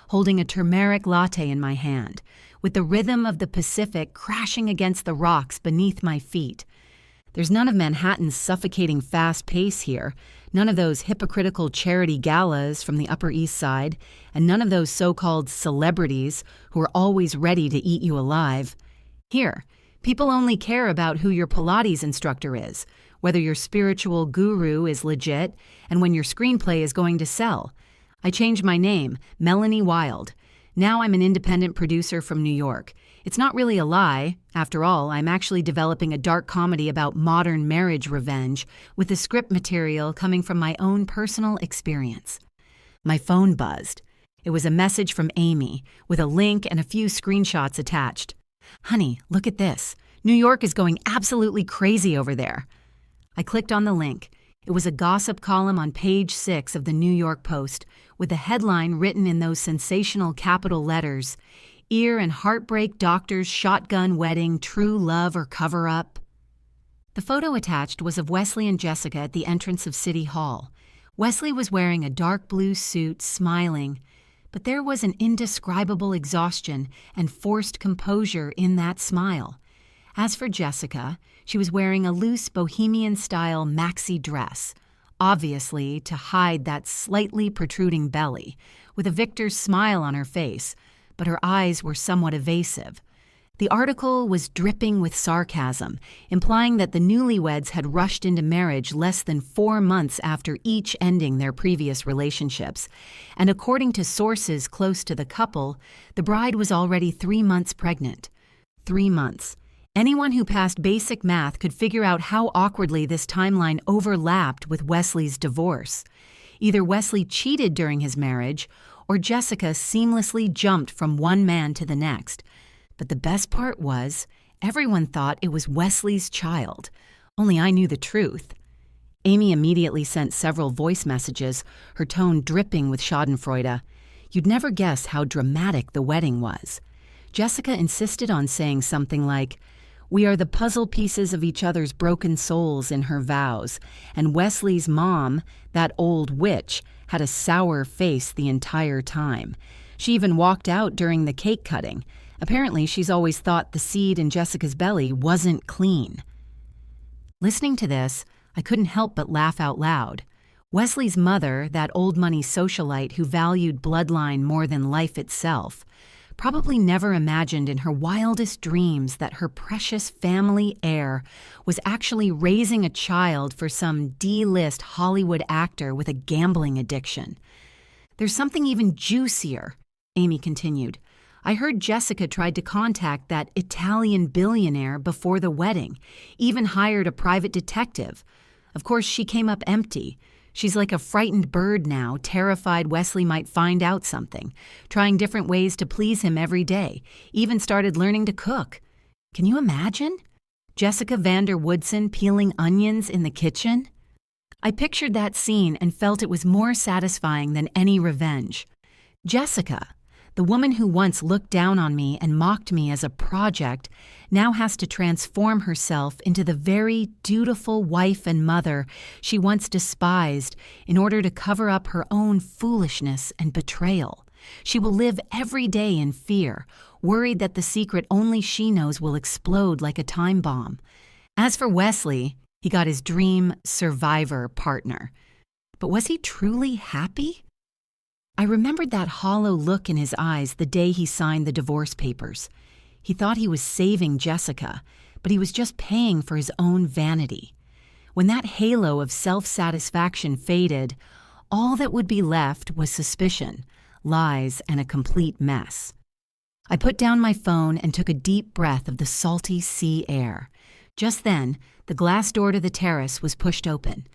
holding a turmeric latte in my hand, with the rhythm of the Pacific crashing against the rocks beneath my feet. There's none of Manhattan's suffocating fast pace here, none of those hypocritical charity galas from the Upper East Side, and none of those so-called celebrities who are always ready to eat you alive. Here, people only care about who your Pilates instructor is, whether your spiritual guru is legit, and when your screenplay is going to sell. I changed my name, Melanie Wild. Now I'm an independent producer from New York. It's not really a lie. After all, I'm actually developing a dark comedy about modern marriage revenge, with the script material coming from my own personal experience. My phone buzzed. It was a message from Amy, with a link and a few screenshots attached. "Honey, look at this. New York is going absolutely crazy over there." I clicked on the link. It was a gossip column on page 6 of the New York Post, with the headline written in those sensational capital letters, "Ear and Heartbreak Doctor's Shotgun Wedding, True Love or Cover-Up?" The photo attached was of Wesley and Jessica at the entrance of City Hall. Wesley was wearing a dark blue suit, smiling, but there was an indescribable exhaustion and forced composure in that smile. As for Jessica, she was wearing a loose bohemian-style maxi dress, obviously to hide that slightly protruding belly, with a victor's smile on her face, but her eyes were somewhat evasive. The article was dripping with sarcasm, implying that the newlyweds had rushed into marriage less than 4 months after each ending their previous relationships, and according to sources close to the couple, the bride was already 3 months pregnant. 3 months. Anyone who passed basic math could figure out how awkwardly this timeline overlapped with Wesley's divorce. Either Wesley cheated during his marriage, or Jessica seamlessly jumped from one man to the next. But the best part was, everyone thought it was Wesley's child. Only I knew the truth. Amy immediately sent several voice messages, her tone dripping with schadenfreude. You'd never guess how dramatic the wedding was. Jessica insisted on saying something like, "We are the puzzle pieces of each other's broken souls," in her vows, and Wesley's mom, that old witch, had a sour face the entire time. She even walked out during the cake cutting. Apparently, she's always thought the seed in Jessica's belly wasn't clean. Listening to this, I couldn't help but laugh out loud. Wesley's mother, that old money socialite who valued bloodline more than life itself, probably never imagined in her wildest dreams that her precious family heir was actually raising a child for some D-list Hollywood actor with a gambling addiction. There's something even juicier, Amy continued. I heard Jessica tried to contact that Italian billionaire before the wedding, even hired a private detective. Of course, she came up empty. She's like a frightened bird now, terrified Wesley might find out something, trying different ways to please him every day, even started learning to cook. Can you imagine? Jessica Vander Woodson peeling onions in the kitchen? I pictured that scene and felt it was more satisfying than any revenge. Jessica, the woman who once looked down on me and mocked me as a project, now has to transform herself into the very dutiful wife and mother she once despised in order to cover up her own foolishness and betrayal. She will live every day in fear, worried that the secret only she knows will explode like a time bomb. As for Wesley, he got his dream survivor partner. But was he truly happy? I remembered that hollow look in his eyes the day he signed the divorce papers. He thought he was saving Jessica, but he was just paying for his own vanity. When that halo of self-satisfaction faded, all that would be left was suspicion, lies, and a complete mess. I put down my phone and took a deep breath of the salty sea air. Just then, the glass door to the terrace was pushed open.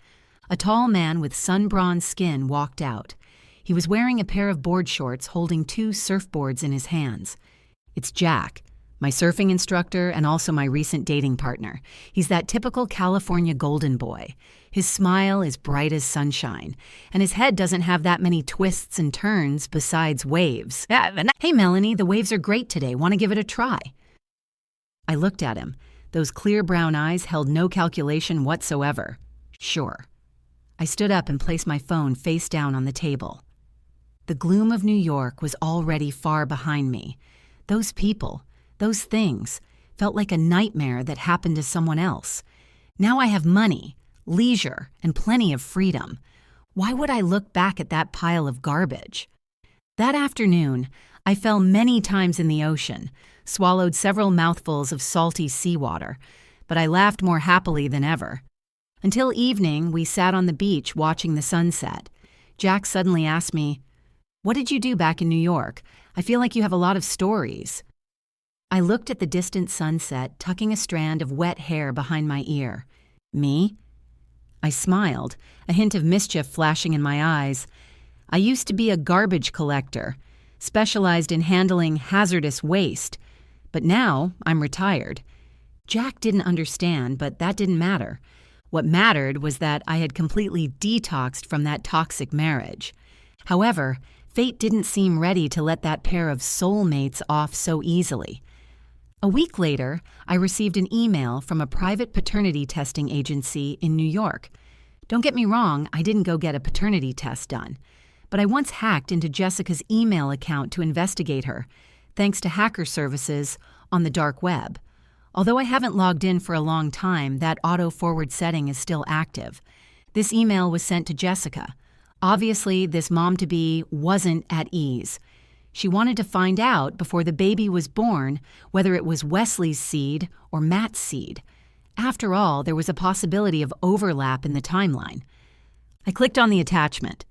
A tall man with sun-bronzed skin walked out. He was wearing a pair of board shorts holding 2 surfboards in his hands. It's Jack, my surfing instructor and also my recent dating partner. He's that typical California golden boy. His smile is bright as sunshine, and his head doesn't have that many twists and turns besides waves. Hey, Melanie, the waves are great today. Want to give it a try? I looked at him. Those clear brown eyes held no calculation whatsoever. Sure. I stood up and placed my phone face down on the table. The gloom of New York was already far behind me. Those people, those things, felt like a nightmare that happened to someone else. Now I have money, leisure, and plenty of freedom. Why would I look back at that pile of garbage? That afternoon, I fell many times in the ocean, swallowed several mouthfuls of salty seawater, but I laughed more happily than ever. Until evening, we sat on the beach watching the sunset. Jack suddenly asked me, "What did you do back in New York? I feel like you have a lot of stories." I looked at the distant sunset, tucking a strand of wet hair behind my ear. Me? I smiled, a hint of mischief flashing in my eyes. I used to be a garbage collector, specialized in handling hazardous waste, but now I'm retired. Jack didn't understand, but that didn't matter. What mattered was that I had completely detoxed from that toxic marriage. However, fate didn't seem ready to let that pair of soulmates off so easily. A week later, I received an email from a private paternity testing agency in New York. Don't get me wrong, I didn't go get a paternity test done, but I once hacked into Jessica's email account to investigate her, thanks to hacker services on the dark web. Although I haven't logged in for a long time, that auto-forward setting is still active. This email was sent to Jessica. Obviously, this mom-to-be wasn't at ease. She wanted to find out before the baby was born whether it was Wesley's seed or Matt's seed. After all, there was a possibility of overlap in the timeline. I clicked on the attachment.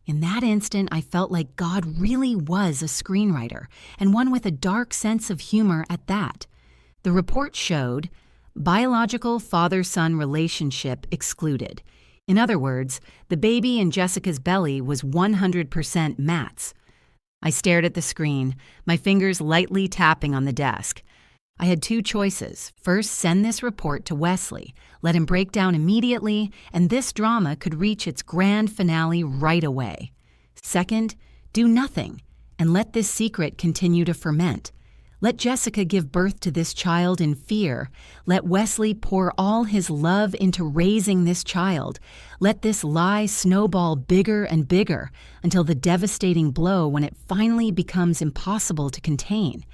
In that instant, I felt like God really was a screenwriter, and one with a dark sense of humor at that. The report showed biological father-son relationship excluded. In other words, the baby in Jessica's belly was 100% Matt's. I stared at the screen, my fingers lightly tapping on the desk. I had two choices. First, send this report to Wesley, let him break down immediately, and this drama could reach its grand finale right away. Second, do nothing and let this secret continue to ferment. Let Jessica give birth to this child in fear. Let Wesley pour all his love into raising this child. Let this lie snowball bigger and bigger until the devastating blow when it finally becomes impossible to contain.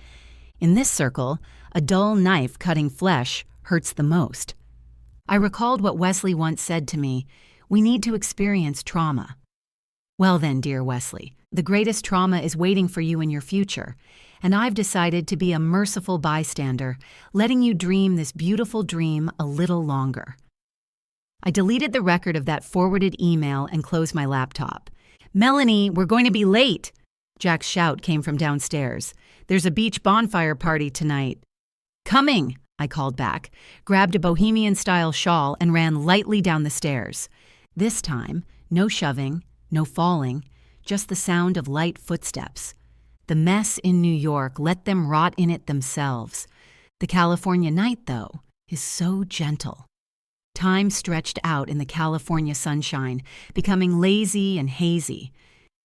In this circle, a dull knife cutting flesh hurts the most. I recalled what Wesley once said to me, "We need to experience trauma." Well then, dear Wesley, the greatest trauma is waiting for you in your future, and I've decided to be a merciful bystander, letting you dream this beautiful dream a little longer. I deleted the record of that forwarded email and closed my laptop. "Melanie, we're going to be late!" Jack's shout came from downstairs. "There's a beach bonfire party tonight." "Coming!" I called back, grabbed a bohemian-style shawl and ran lightly down the stairs. This time, no shoving, no falling, just the sound of light footsteps. The mess in New York, let them rot in it themselves. The California night, though, is so gentle. Time stretched out in the California sunshine, becoming lazy and hazy.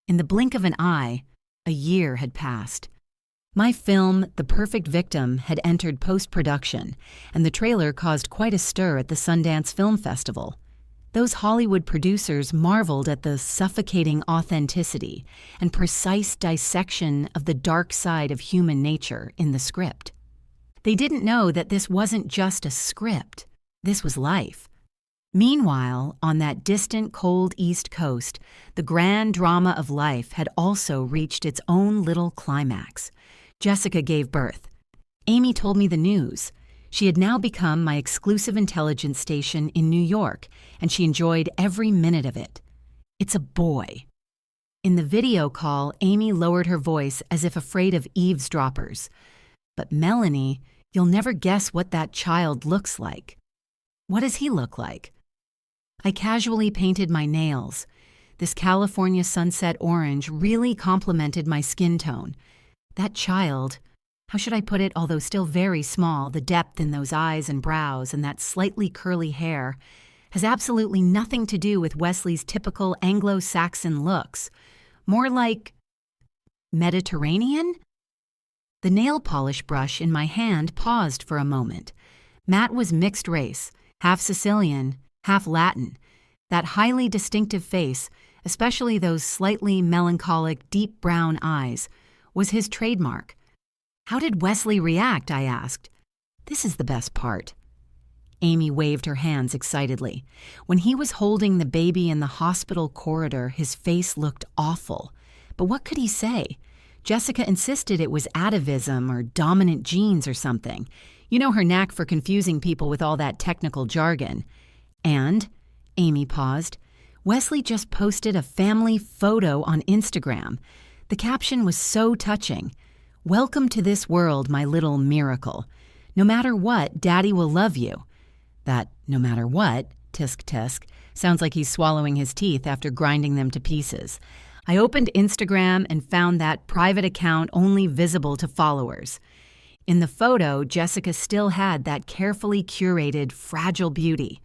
In the blink of an eye, a year had passed. My film, The Perfect Victim, had entered post-production, and the trailer caused quite a stir at the Sundance Film Festival. Those Hollywood producers marveled at the suffocating authenticity and precise dissection of the dark side of human nature in the script. They didn't know that this wasn't just a script. This was life. Meanwhile, on that distant, cold East Coast, the grand drama of life had also reached its own little climax. Jessica gave birth. Amy told me the news. She had now become my exclusive intelligence station in New York, and she enjoyed every minute of it. It's a boy. In the video call, Amy lowered her voice as if afraid of eavesdroppers. "But Melanie, you'll never guess what that child looks like." "What does he look like?" I casually painted my nails. This California sunset orange really complemented my skin tone. That child, how should I put it, although still very small, the depth in those eyes and brows and that slightly curly hair, has absolutely nothing to do with Wesley's typical Anglo-Saxon looks. More like Mediterranean? The nail polish brush in my hand paused for a moment. Matt was mixed race, half Sicilian, half Latin. That highly distinctive face, especially those slightly melancholic, deep brown eyes, was his trademark. "How did Wesley react?" I asked. "This is the best part." Amy waved her hands excitedly. When he was holding the baby in the hospital corridor, his face looked awful. But what could he say? Jessica insisted it was atavism or dominant genes or something. You know her knack for confusing people with all that technical jargon. And, Amy paused, Wesley just posted a family photo on Instagram. The caption was so touching. "Welcome to this world, my little miracle. No matter what, Daddy will love you." That "no matter what," tisk tisk, sounds like he's swallowing his teeth after grinding them to pieces. I opened Instagram and found that private account only visible to followers. In the photo, Jessica still had that carefully curated, fragile beauty,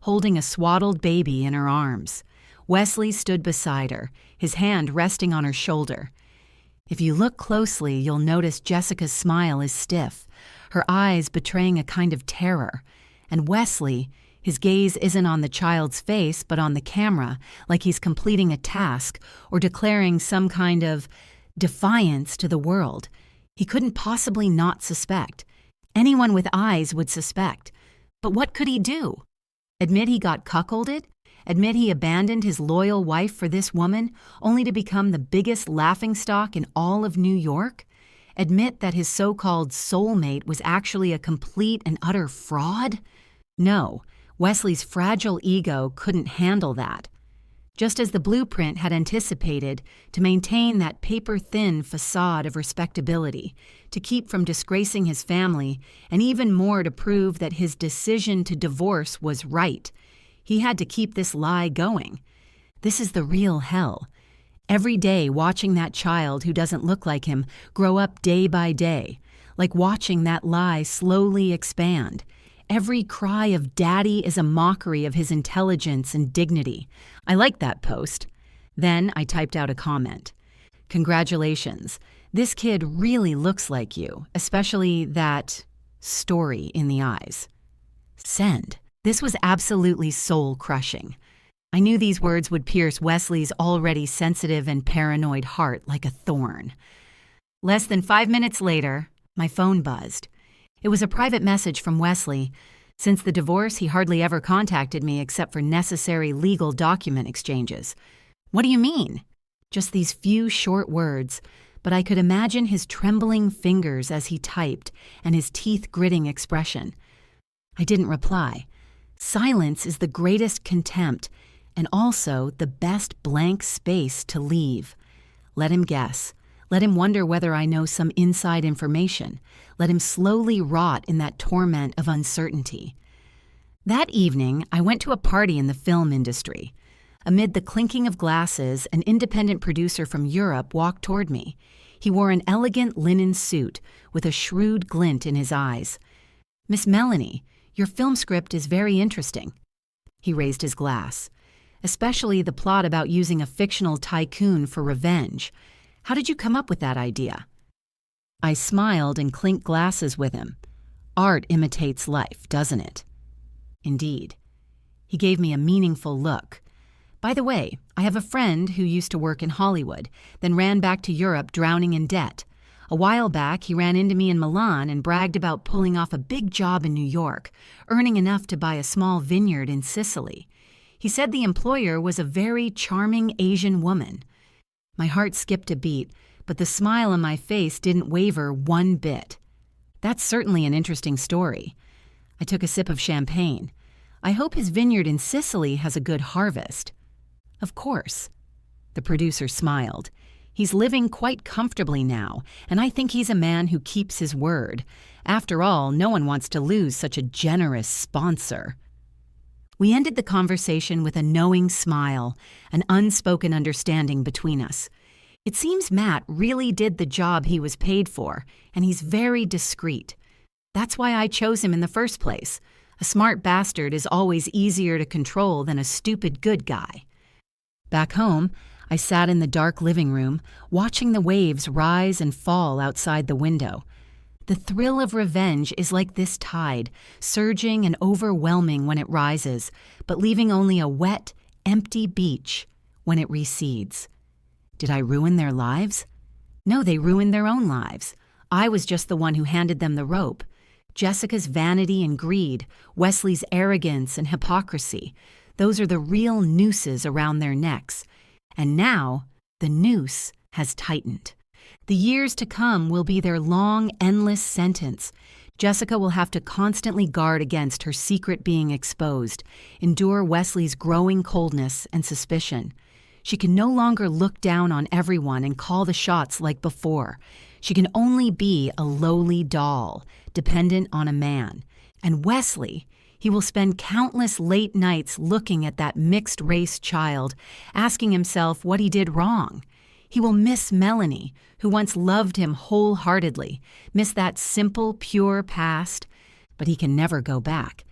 holding a swaddled baby in her arms. Wesley stood beside her, his hand resting on her shoulder. If you look closely, you'll notice Jessica's smile is stiff, her eyes betraying a kind of terror. And Wesley, his gaze isn't on the child's face, but on the camera, like he's completing a task or declaring some kind of defiance to the world. He couldn't possibly not suspect. Anyone with eyes would suspect. But what could he do? Admit he got cuckolded? Admit he abandoned his loyal wife for this woman, only to become the biggest laughingstock in all of New York? Admit that his so-called soulmate was actually a complete and utter fraud? No, Wesley's fragile ego couldn't handle that. Just as the blueprint had anticipated, to maintain that paper-thin facade of respectability, to keep from disgracing his family, and even more to prove that his decision to divorce was right, he had to keep this lie going. This is the real hell. Every day watching that child who doesn't look like him grow up day by day, like watching that lie slowly expand. Every cry of daddy is a mockery of his intelligence and dignity. I liked that post. Then I typed out a comment. Congratulations. This kid really looks like you, especially that story in the eyes. Send. This was absolutely soul-crushing. I knew these words would pierce Wesley's already sensitive and paranoid heart like a thorn. Less than 5 minutes later, my phone buzzed. It was a private message from Wesley. Since the divorce, he hardly ever contacted me except for necessary legal document exchanges. What do you mean? Just these few short words, but I could imagine his trembling fingers as he typed and his teeth-gritting expression. I didn't reply. Silence is the greatest contempt and also the best blank space to leave. Let him guess. Let him wonder whether I know some inside information. Let him slowly rot in that torment of uncertainty. That evening, I went to a party in the film industry. Amid the clinking of glasses, an independent producer from Europe walked toward me. He wore an elegant linen suit with a shrewd glint in his eyes. "Miss Melanie, your film script is very interesting." He raised his glass. "Especially the plot about using a fictional tycoon for revenge. How did you come up with that idea?" I smiled and clinked glasses with him. Art imitates life, doesn't it? Indeed. He gave me a meaningful look. By the way, I have a friend who used to work in Hollywood, then ran back to Europe drowning in debt. A while back, he ran into me in Milan and bragged about pulling off a big job in New York, earning enough to buy a small vineyard in Sicily. He said the employer was a very charming Asian woman. My heart skipped a beat, but the smile on my face didn't waver one bit. That's certainly an interesting story. I took a sip of champagne. I hope his vineyard in Sicily has a good harvest. Of course. The producer smiled. He's living quite comfortably now, and I think he's a man who keeps his word. After all, no one wants to lose such a generous sponsor. We ended the conversation with a knowing smile, an unspoken understanding between us. It seems Matt really did the job he was paid for, and he's very discreet. That's why I chose him in the first place. A smart bastard is always easier to control than a stupid good guy. Back home, I sat in the dark living room, watching the waves rise and fall outside the window. The thrill of revenge is like this tide, surging and overwhelming when it rises, but leaving only a wet, empty beach when it recedes. Did I ruin their lives? No, they ruined their own lives. I was just the one who handed them the rope. Jessica's vanity and greed, Wesley's arrogance and hypocrisy, those are the real nooses around their necks. And now, the noose has tightened. The years to come will be their long, endless sentence. Jessica will have to constantly guard against her secret being exposed, endure Wesley's growing coldness and suspicion. She can no longer look down on everyone and call the shots like before. She can only be a lowly doll, dependent on a man. And Wesley, he will spend countless late nights looking at that mixed-race child, asking himself what he did wrong. He will miss Melanie, who once loved him wholeheartedly, miss that simple, pure past, but he can never go back.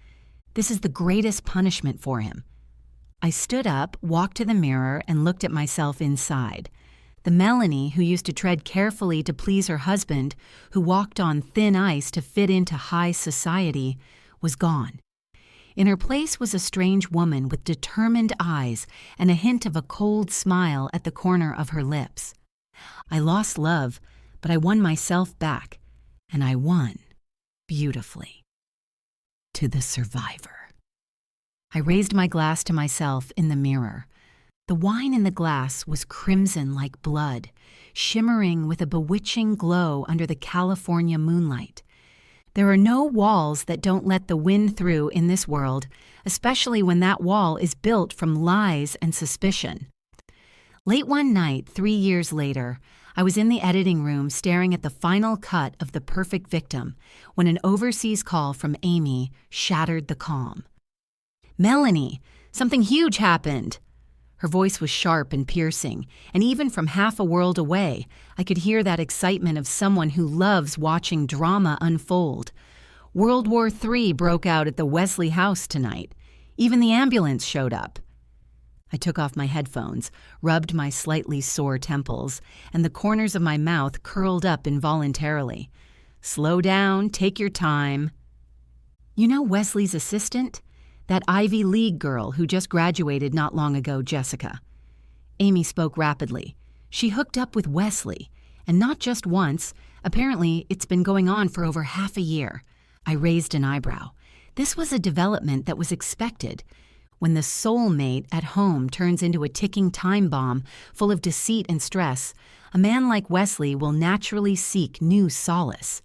This is the greatest punishment for him. I stood up, walked to the mirror, and looked at myself inside. The Melanie who used to tread carefully to please her husband, who walked on thin ice to fit into high society, was gone. In her place was a strange woman with determined eyes and a hint of a cold smile at the corner of her lips. I lost love, but I won myself back, and I won beautifully. To the survivor. I raised my glass to myself in the mirror. The wine in the glass was crimson like blood, shimmering with a bewitching glow under the California moonlight. There are no walls that don't let the wind through in this world, especially when that wall is built from lies and suspicion. Late one night, 3 years later, I was in the editing room staring at the final cut of The Perfect Victim when an overseas call from Amy shattered the calm. "Melanie, something huge happened." Her voice was sharp and piercing, and even from half a world away, I could hear that excitement of someone who loves watching drama unfold. World War III broke out at the Wesley house tonight. Even the ambulance showed up. I took off my headphones, rubbed my slightly sore temples, and the corners of my mouth curled up involuntarily. "Slow down, take your time." "You know Wesley's assistant? That Ivy League girl who just graduated not long ago, Jessica." Amy spoke rapidly. "She hooked up with Wesley, and not just once. Apparently, it's been going on for over half a year." I raised an eyebrow. This was a development that was expected. When the soulmate at home turns into a ticking time bomb full of deceit and stress, a man like Wesley will naturally seek new solace.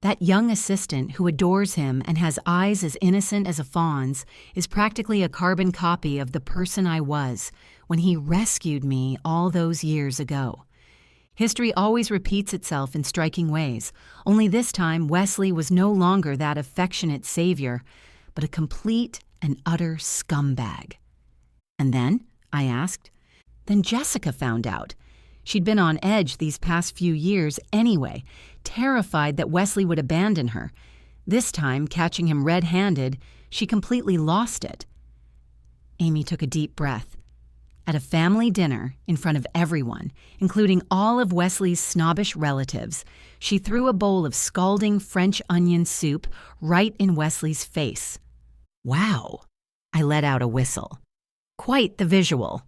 That young assistant who adores him and has eyes as innocent as a fawn's is practically a carbon copy of the person I was when he rescued me all those years ago. History always repeats itself in striking ways, only this time Wesley was no longer that affectionate savior, but a complete and utter scumbag. "And then?" I asked. "Then Jessica found out. She'd been on edge these past few years anyway, terrified that Wesley would abandon her. This time, catching him red-handed, she completely lost it." Amy took a deep breath. At a family dinner, in front of everyone, including all of Wesley's snobbish relatives, she threw a bowl of scalding French onion soup right in Wesley's face. "Wow." I let out a whistle. "Quite the visual."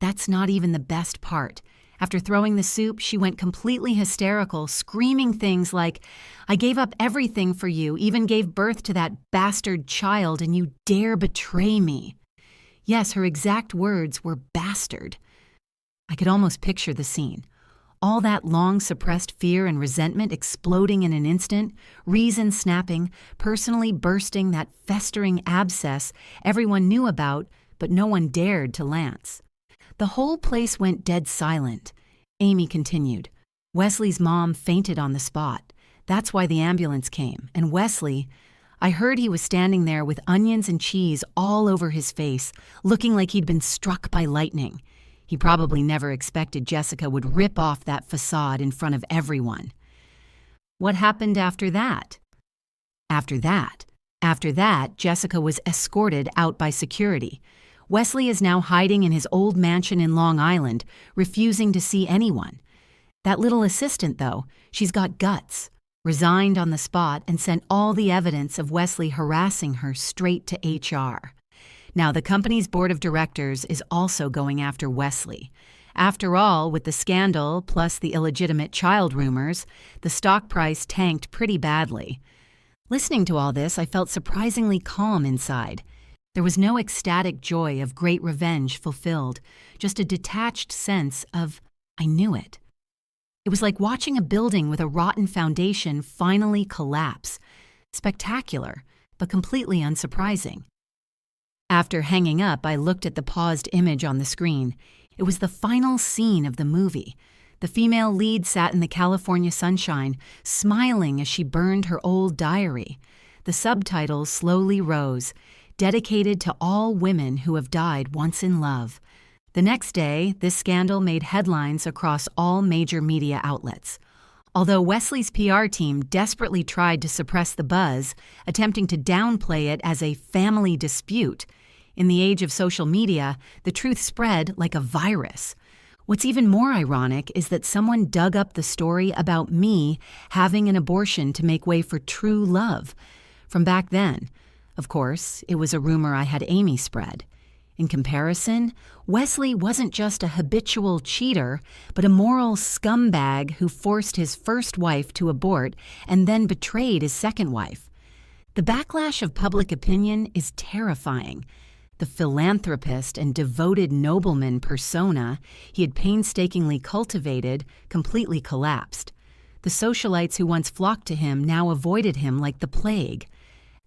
That's not even the best part. After throwing the soup, she went completely hysterical, screaming things like, "I gave up everything for you, even gave birth to that bastard child, and you dare betray me." Yes, her exact words were bastard. I could almost picture the scene. All that long-suppressed fear and resentment exploding in an instant, reason snapping, personally bursting that festering abscess everyone knew about, but no one dared to lance. The whole place went dead silent. Amy continued. "Wesley's mom fainted on the spot. That's why the ambulance came. And Wesley, I heard he was standing there with onions and cheese all over his face, looking like he'd been struck by lightning. He probably never expected Jessica would rip off that facade in front of everyone." "What happened after that?" After that, Jessica was escorted out by security. Wesley is now hiding in his old mansion in Long Island, refusing to see anyone. That little assistant, though, she's got guts, resigned on the spot and sent all the evidence of Wesley harassing her straight to HR. Now, the company's board of directors is also going after Wesley. After all, with the scandal plus the illegitimate child rumors, the stock price tanked pretty badly. Listening to all this, I felt surprisingly calm inside. There was no ecstatic joy of great revenge fulfilled, just a detached sense of, I knew it. It was like watching a building with a rotten foundation finally collapse. Spectacular, but completely unsurprising. After hanging up, I looked at the paused image on the screen. It was the final scene of the movie. The female lead sat in the California sunshine, smiling as she burned her old diary. The subtitles slowly rose, dedicated to all women who have died once in love. The next day, this scandal made headlines across all major media outlets. Although Wesley's PR team desperately tried to suppress the buzz, attempting to downplay it as a family dispute, in the age of social media, the truth spread like a virus. What's even more ironic is that someone dug up the story about me having an abortion to make way for true love from back then. Of course, it was a rumor I had Amy spread. In comparison, Wesley wasn't just a habitual cheater, but a moral scumbag who forced his first wife to abort and then betrayed his second wife. The backlash of public opinion is terrifying. The philanthropist and devoted nobleman persona he had painstakingly cultivated completely collapsed. The socialites who once flocked to him now avoided him like the plague.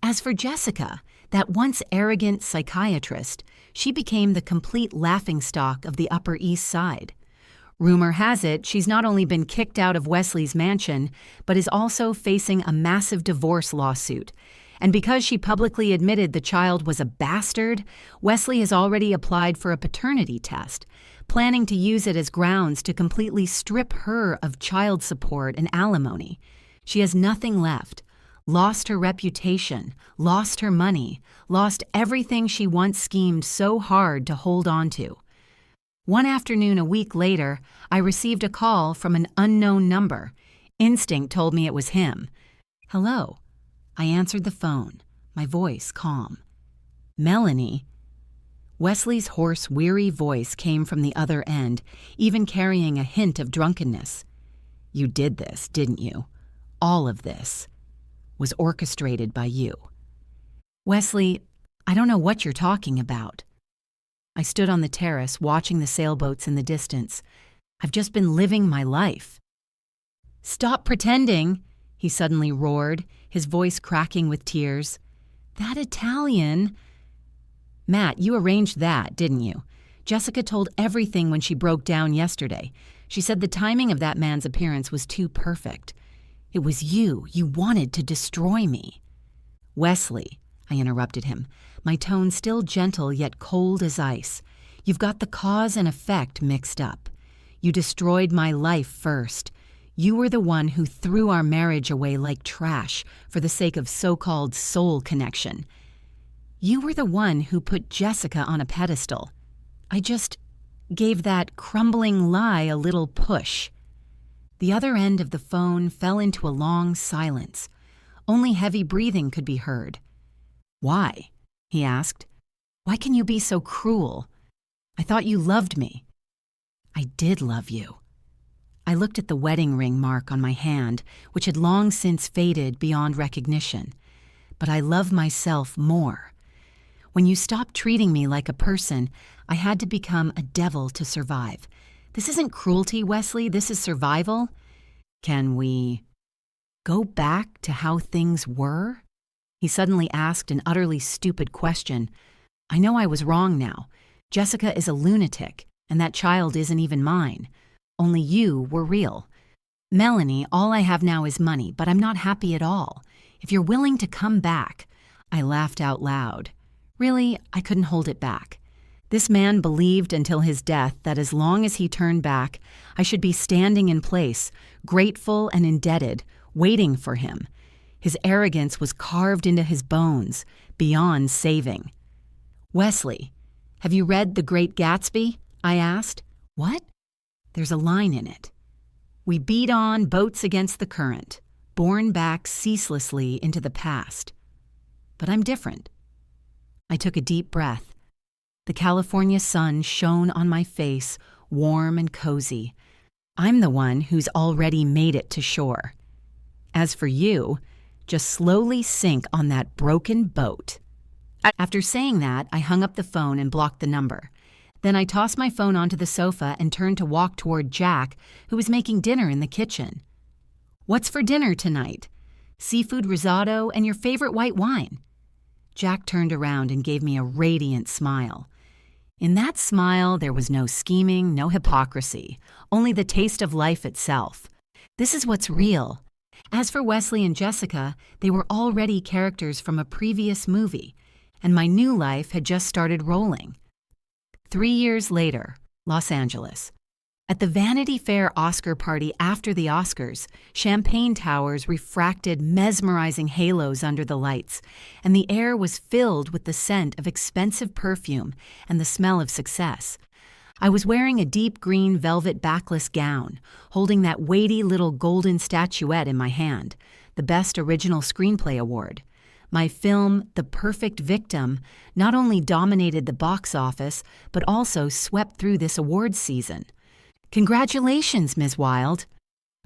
As for Jessica, that once arrogant psychiatrist, she became the complete laughingstock of the Upper East Side. Rumor has it she's not only been kicked out of Wesley's mansion, but is also facing a massive divorce lawsuit. And because she publicly admitted the child was a bastard, Wesley has already applied for a paternity test, planning to use it as grounds to completely strip her of child support and alimony. She has nothing left. Lost her reputation, lost her money, lost everything she once schemed so hard to hold on to. One afternoon a week later, I received a call from an unknown number. Instinct told me it was him. "Hello." I answered the phone, my voice calm. "Melanie?" Wesley's hoarse, weary voice came from the other end, even carrying a hint of drunkenness. "You did this, didn't you? All of this was orchestrated by you." "Wesley, I don't know what you're talking about." I stood on the terrace watching the sailboats in the distance. "I've just been living my life." "Stop pretending," he suddenly roared, his voice cracking with tears. "That Italian—" "Matt, you arranged that, didn't you? Jessica told everything when she broke down yesterday. She said the timing of that man's appearance was too perfect. It was you. You wanted to destroy me." "Wesley," I interrupted him, my tone still gentle yet cold as ice. "You've got the cause and effect mixed up. You destroyed my life first. You were the one who threw our marriage away like trash for the sake of so-called soul connection. You were the one who put Jessica on a pedestal. I just gave that crumbling lie a little push." The other end of the phone fell into a long silence. Only heavy breathing could be heard. "Why?" he asked. "Why can you be so cruel? I thought you loved me." "I did love you." I looked at the wedding ring mark on my hand, which had long since faded beyond recognition. "But I love myself more. When you stopped treating me like a person, I had to become a devil to survive. This isn't cruelty, Wesley. This is survival. Can we go back to how things were?" He suddenly asked an utterly stupid question. "I know I was wrong now. Jessica is a lunatic, and that child isn't even mine. Only you were real. Melanie, all I have now is money, but I'm not happy at all. If you're willing to come back—" I laughed out loud. Really, I couldn't hold it back. This man believed until his death that as long as he turned back, I should be standing in place, grateful and indebted, waiting for him. His arrogance was carved into his bones, beyond saving. "Wesley, have you read The Great Gatsby?" I asked. "What?" "There's a line in it. We beat on boats against the current, borne back ceaselessly into the past. But I'm different." I took a deep breath. The California sun shone on my face, warm and cozy. I'm the one who's already made it to shore. As for you, just slowly sink on that broken boat. After saying that, I hung up the phone and blocked the number. Then I tossed my phone onto the sofa and turned to walk toward Jack, who was making dinner in the kitchen. "What's for dinner tonight?" "Seafood risotto and your favorite white wine." Jack turned around and gave me a radiant smile. In that smile, there was no scheming, no hypocrisy, only the taste of life itself. This is what's real. As for Wesley and Jessica, they were already characters from a previous movie, and my new life had just started rolling. 3 years later, Los Angeles. At the Vanity Fair Oscar party after the Oscars, champagne towers refracted mesmerizing halos under the lights, and the air was filled with the scent of expensive perfume and the smell of success. I was wearing a deep green velvet backless gown, holding that weighty little golden statuette in my hand, the Best Original Screenplay Award. My film, The Perfect Victim, not only dominated the box office, but also swept through this awards season. "Congratulations, Ms. Wilde."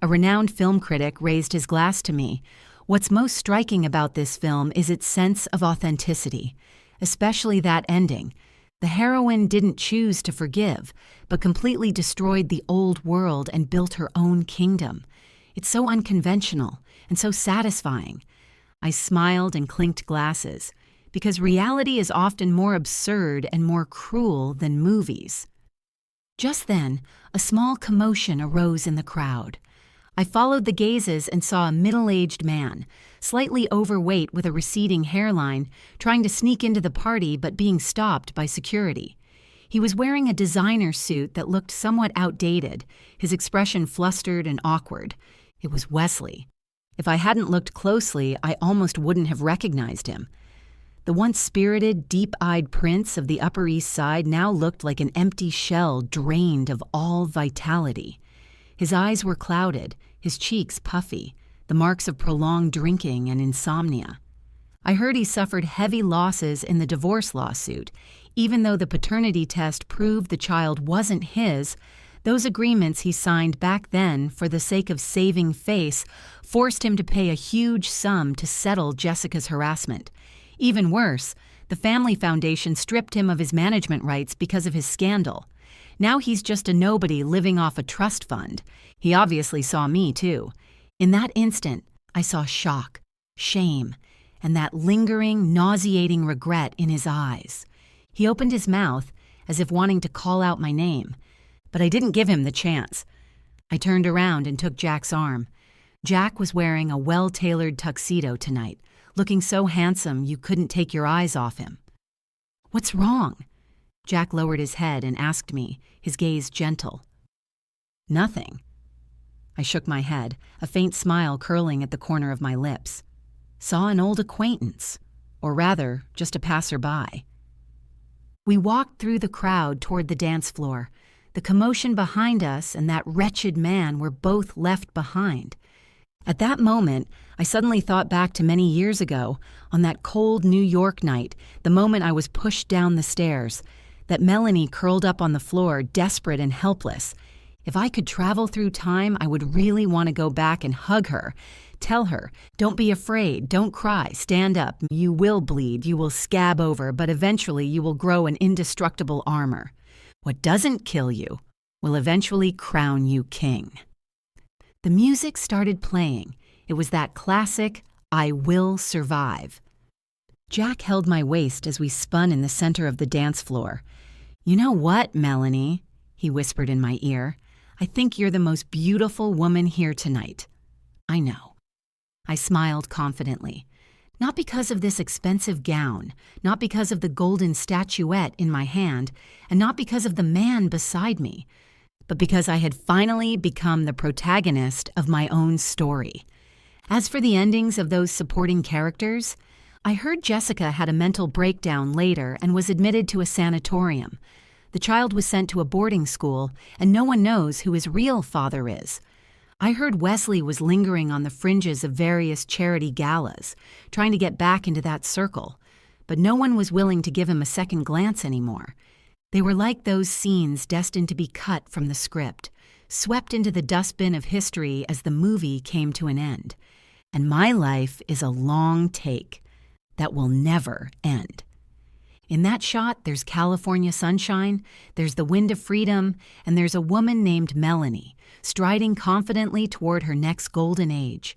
A renowned film critic raised his glass to me. What's most striking about this film is its sense of authenticity, especially that ending. The heroine didn't choose to forgive, but completely destroyed the old world and built her own kingdom. It's so unconventional and so satisfying. I smiled and clinked glasses, because reality is often more absurd and more cruel than movies. Just then, a small commotion arose in the crowd. I followed the gazes and saw a middle-aged man, slightly overweight with a receding hairline, trying to sneak into the party but being stopped by security. He was wearing a designer suit that looked somewhat outdated, his expression flustered and awkward. It was Wesley. If I hadn't looked closely, I almost wouldn't have recognized him. The once spirited, deep-eyed prince of the Upper East Side now looked like an empty shell drained of all vitality. His eyes were clouded, his cheeks puffy, the marks of prolonged drinking and insomnia. I heard he suffered heavy losses in the divorce lawsuit. Even though the paternity test proved the child wasn't his, those agreements he signed back then for the sake of saving face forced him to pay a huge sum to settle Jessica's harassment. Even worse, the family foundation stripped him of his management rights because of his scandal. Now he's just a nobody living off a trust fund. He obviously saw me, too. In that instant, I saw shock, shame, and that lingering, nauseating regret in his eyes. He opened his mouth, as if wanting to call out my name, but I didn't give him the chance. I turned around and took Jack's arm. Jack was wearing a well-tailored tuxedo tonight, looking so handsome you couldn't take your eyes off him. "What's wrong?" Jack lowered his head and asked me, his gaze gentle. "Nothing." I shook my head, a faint smile curling at the corner of my lips. Saw an old acquaintance, or rather, just a passerby. We walked through the crowd toward the dance floor. The commotion behind us and that wretched man were both left behind. At that moment, I suddenly thought back to many years ago, on that cold New York night, the moment I was pushed down the stairs, that Melanie curled up on the floor, desperate and helpless. If I could travel through time, I would really want to go back and hug her. Tell her, "Don't be afraid, don't cry, stand up. You will bleed, you will scab over, but eventually you will grow an indestructible armor. What doesn't kill you will eventually crown you king." The music started playing. It was that classic, "I Will Survive." Jack held my waist as we spun in the center of the dance floor. "You know what, Melanie?" he whispered in my ear. "I think you're the most beautiful woman here tonight." "I know." I smiled confidently. Not because of this expensive gown, not because of the golden statuette in my hand, and not because of the man beside me, but because I had finally become the protagonist of my own story. As for the endings of those supporting characters, I heard Jessica had a mental breakdown later and was admitted to a sanatorium. The child was sent to a boarding school, and no one knows who his real father is. I heard Wesley was lingering on the fringes of various charity galas, trying to get back into that circle, but no one was willing to give him a second glance anymore. They were like those scenes destined to be cut from the script, swept into the dustbin of history as the movie came to an end. And my life is a long take that will never end. In that shot, there's California sunshine, there's the wind of freedom, and there's a woman named Melanie, striding confidently toward her next golden age.